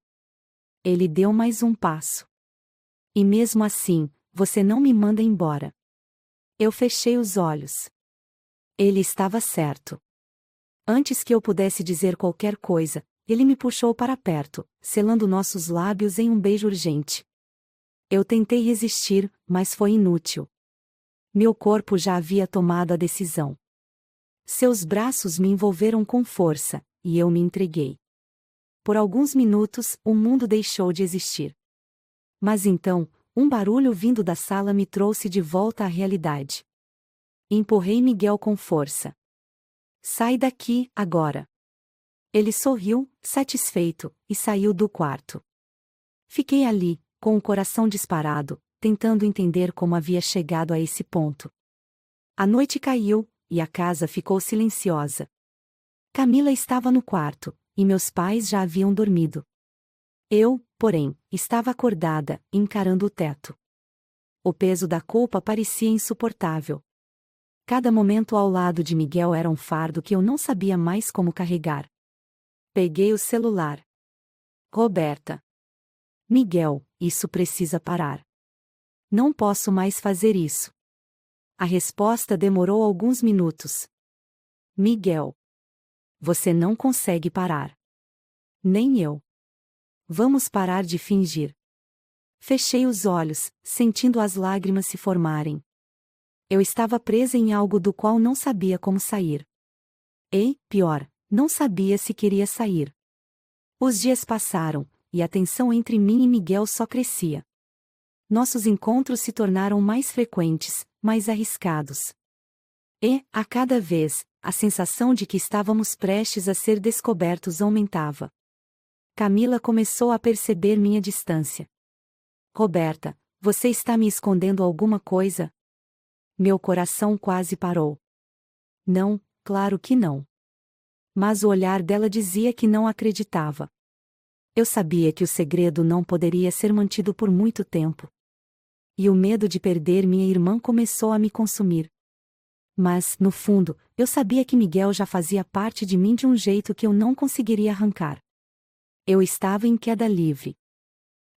Ele deu mais um passo. E mesmo assim, você não me manda embora. Eu fechei os olhos. Ele estava certo. Antes que eu pudesse dizer qualquer coisa, ele me puxou para perto, selando nossos lábios em um beijo urgente. Eu tentei resistir, mas foi inútil. Meu corpo já havia tomado a decisão. Seus braços me envolveram com força, e eu me entreguei. Por alguns minutos, o mundo deixou de existir. Mas então, um barulho vindo da sala me trouxe de volta à realidade. Empurrei Miguel com força. Sai daqui, agora. Ele sorriu, satisfeito, e saiu do quarto. Fiquei ali, com o coração disparado, tentando entender como havia chegado a esse ponto. A noite caiu, e a casa ficou silenciosa. Camila estava no quarto, e meus pais já haviam dormido. Eu, porém, estava acordada, encarando o teto. O peso da culpa parecia insuportável. Cada momento ao lado de Miguel era um fardo que eu não sabia mais como carregar. Peguei o celular. Roberta. Miguel, isso precisa parar. Não posso mais fazer isso. A resposta demorou alguns minutos. Miguel. Você não consegue parar. Nem eu. Vamos parar de fingir. Fechei os olhos, sentindo as lágrimas se formarem. Eu estava presa em algo do qual não sabia como sair. E, pior, não sabia se queria sair. Os dias passaram, e a tensão entre mim e Miguel só crescia. Nossos encontros se tornaram mais frequentes, mais arriscados. E, a cada vez, a sensação de que estávamos prestes a ser descobertos aumentava. Camila começou a perceber minha distância. Roberta, você está me escondendo alguma coisa? Meu coração quase parou. Não, claro que não. Mas o olhar dela dizia que não acreditava. Eu sabia que o segredo não poderia ser mantido por muito tempo. E o medo de perder minha irmã começou a me consumir. Mas, no fundo, eu sabia que Miguel já fazia parte de mim de um jeito que eu não conseguiria arrancar. Eu estava em queda livre.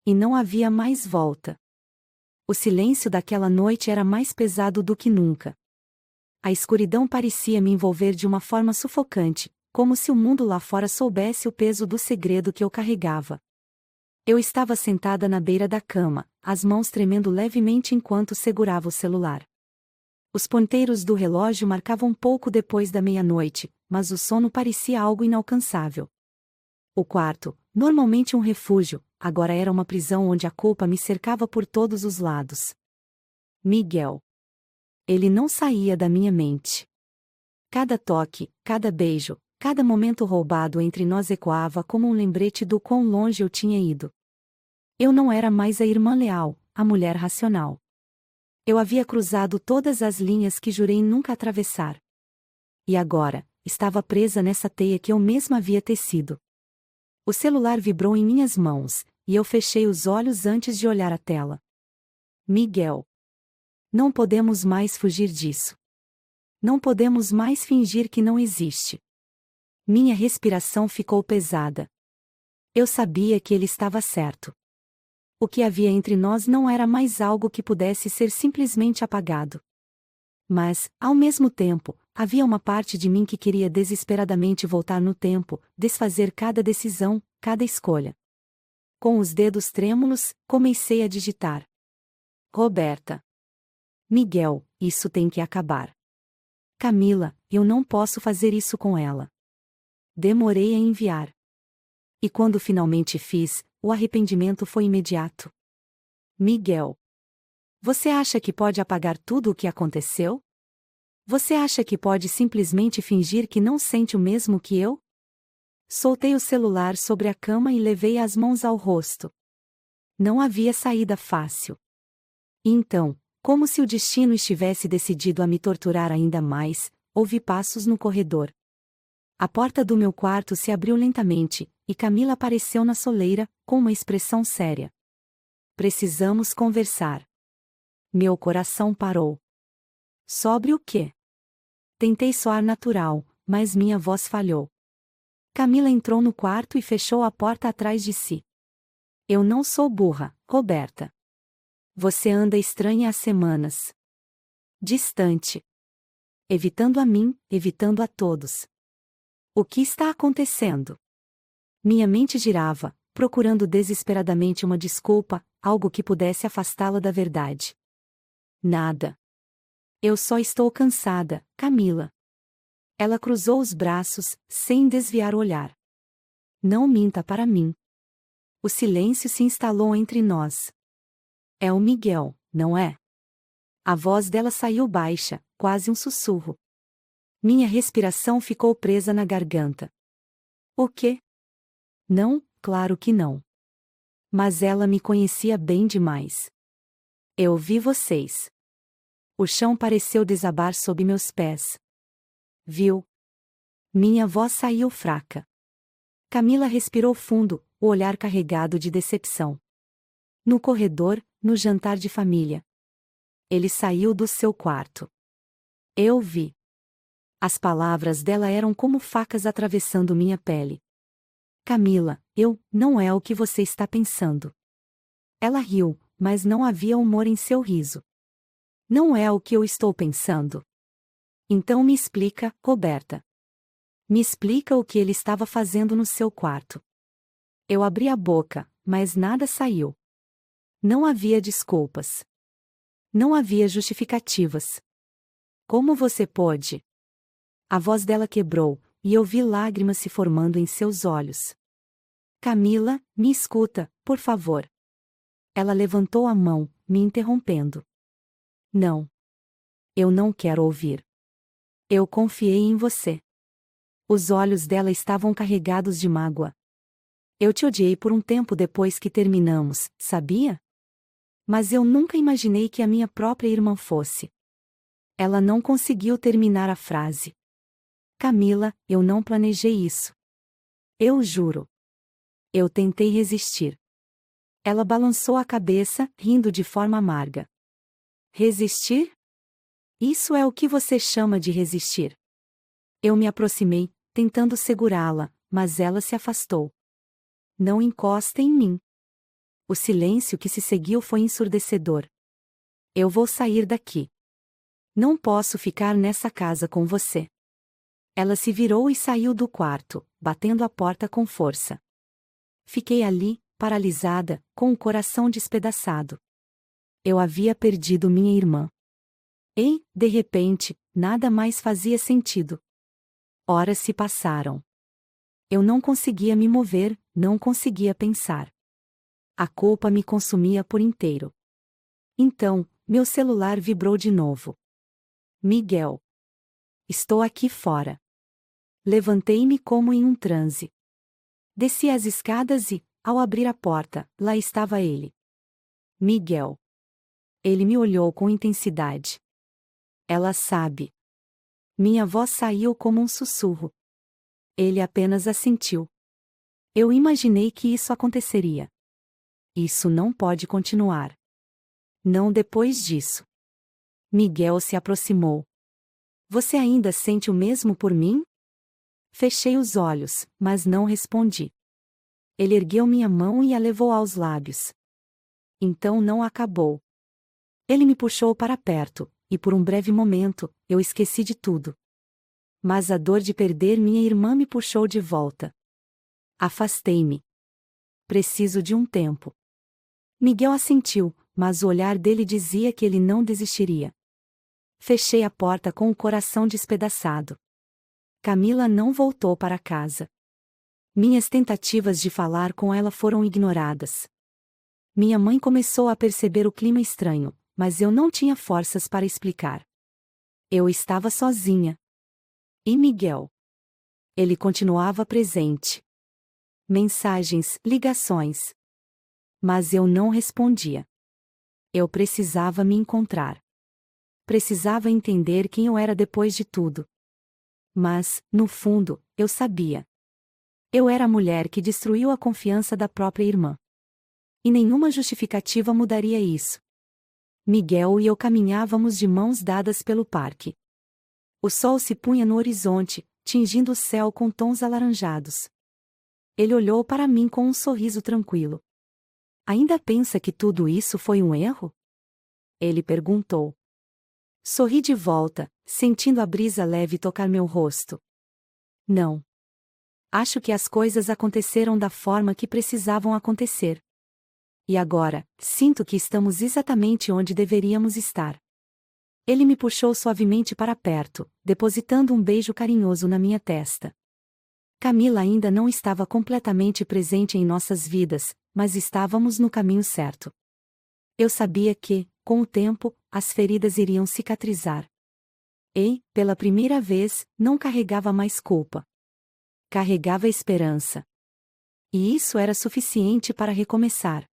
E não havia mais volta. O silêncio daquela noite era mais pesado do que nunca. A escuridão parecia me envolver de uma forma sufocante, como se o mundo lá fora soubesse o peso do segredo que eu carregava. Eu estava sentada na beira da cama, as mãos tremendo levemente enquanto segurava o celular. Os ponteiros do relógio marcavam pouco depois da meia-noite, mas o sono parecia algo inalcançável. O quarto, normalmente um refúgio, agora era uma prisão onde a culpa me cercava por todos os lados. Miguel. Ele não saía da minha mente. Cada toque, cada beijo, cada momento roubado entre nós ecoava como um lembrete do quão longe eu tinha ido. Eu não era mais a irmã leal, a mulher racional. Eu havia cruzado todas as linhas que jurei nunca atravessar. E agora, estava presa nessa teia que eu mesma havia tecido. O celular vibrou em minhas mãos, e eu fechei os olhos antes de olhar a tela. Miguel. Não podemos mais fugir disso. Não podemos mais fingir que não existe. Minha respiração ficou pesada. Eu sabia que ele estava certo. O que havia entre nós não era mais algo que pudesse ser simplesmente apagado. Mas, ao mesmo tempo, havia uma parte de mim que queria desesperadamente voltar no tempo, desfazer cada decisão, cada escolha. Com os dedos trêmulos, comecei a digitar. Roberta. Miguel, isso tem que acabar. Camila, eu não posso fazer isso com ela. Demorei a enviar. E quando finalmente fiz, o arrependimento foi imediato. Miguel. Você acha que pode apagar tudo o que aconteceu? Você acha que pode simplesmente fingir que não sente o mesmo que eu? Soltei o celular sobre a cama e levei as mãos ao rosto. Não havia saída fácil. E então, como se o destino estivesse decidido a me torturar ainda mais, ouvi passos no corredor. A porta do meu quarto se abriu lentamente, e Camila apareceu na soleira, com uma expressão séria. Precisamos conversar. Meu coração parou. Sobre o quê? Tentei soar natural, mas minha voz falhou. Camila entrou no quarto e fechou a porta atrás de si. Eu não sou burra, Roberta. Você anda estranha há semanas. Distante. Evitando a mim, evitando a todos. O que está acontecendo? Minha mente girava, procurando desesperadamente uma desculpa, algo que pudesse afastá-la da verdade. Nada. Eu só estou cansada, Camila. Ela cruzou os braços, sem desviar o olhar. Não minta para mim. O silêncio se instalou entre nós. É o Miguel, não é? A voz dela saiu baixa, quase um sussurro. Minha respiração ficou presa na garganta. O quê? Não, claro que não. Mas ela me conhecia bem demais. Eu vi vocês. O chão pareceu desabar sob meus pés. Viu? Minha voz saiu fraca. Camila respirou fundo, o olhar carregado de decepção. No corredor, no jantar de família. Ele saiu do seu quarto. Eu vi. As palavras dela eram como facas atravessando minha pele. Camila, não é o que você está pensando. Ela riu, mas não havia humor em seu riso. Não é o que eu estou pensando. Então me explica, Roberta. Me explica o que ele estava fazendo no seu quarto. Eu abri a boca, mas nada saiu. Não havia desculpas. Não havia justificativas. Como você pôde? A voz dela quebrou, e eu vi lágrimas se formando em seus olhos. Camila, me escuta, por favor. Ela levantou a mão, me interrompendo. Não. Eu não quero ouvir. Eu confiei em você. Os olhos dela estavam carregados de mágoa. Eu te odiei por um tempo depois que terminamos, sabia? Mas eu nunca imaginei que a minha própria irmã fosse. Ela não conseguiu terminar a frase. Camila, eu não planejei isso. Eu juro. Eu tentei resistir. Ela balançou a cabeça, rindo de forma amarga. Resistir? Isso é o que você chama de resistir. Eu me aproximei, tentando segurá-la, mas ela se afastou. Não encosta em mim. O silêncio que se seguiu foi ensurdecedor. Eu vou sair daqui. Não posso ficar nessa casa com você. Ela se virou e saiu do quarto, batendo a porta com força. Fiquei ali, paralisada, com o coração despedaçado. Eu havia perdido minha irmã. E, de repente, nada mais fazia sentido. Horas se passaram. Eu não conseguia me mover, não conseguia pensar. A culpa me consumia por inteiro. Então, meu celular vibrou de novo. Miguel. Estou aqui fora. Levantei-me como em um transe. Desci as escadas e, ao abrir a porta, lá estava ele. Miguel. Ele me olhou com intensidade. Ela sabe. Minha voz saiu como um sussurro. Ele apenas assentiu. Eu imaginei que isso aconteceria. Isso não pode continuar. Não depois disso. Miguel se aproximou. Você ainda sente o mesmo por mim? Fechei os olhos, mas não respondi. Ele ergueu minha mão e a levou aos lábios. Então não acabou. Ele me puxou para perto, e por um breve momento, eu esqueci de tudo. Mas a dor de perder minha irmã me puxou de volta. Afastei-me. Preciso de um tempo. Miguel assentiu, mas o olhar dele dizia que ele não desistiria. Fechei a porta com o coração despedaçado. Camila não voltou para casa. Minhas tentativas de falar com ela foram ignoradas. Minha mãe começou a perceber o clima estranho, mas eu não tinha forças para explicar. Eu estava sozinha. E Miguel? Ele continuava presente. Mensagens, ligações. Mas eu não respondia. Eu precisava me encontrar. Precisava entender quem eu era depois de tudo. Mas, no fundo, eu sabia. Eu era a mulher que destruiu a confiança da própria irmã. E nenhuma justificativa mudaria isso. Miguel e eu caminhávamos de mãos dadas pelo parque. O sol se punha no horizonte, tingindo o céu com tons alaranjados. Ele olhou para mim com um sorriso tranquilo. Ainda pensa que tudo isso foi um erro? Ele perguntou. Sorri de volta, sentindo a brisa leve tocar meu rosto. Não. Acho que as coisas aconteceram da forma que precisavam acontecer. E agora, sinto que estamos exatamente onde deveríamos estar. Ele me puxou suavemente para perto, depositando um beijo carinhoso na minha testa. Camila ainda não estava completamente presente em nossas vidas, mas estávamos no caminho certo. Eu sabia que, com o tempo, as feridas iriam cicatrizar. E, pela primeira vez, não carregava mais culpa. Carregava esperança. E isso era suficiente para recomeçar.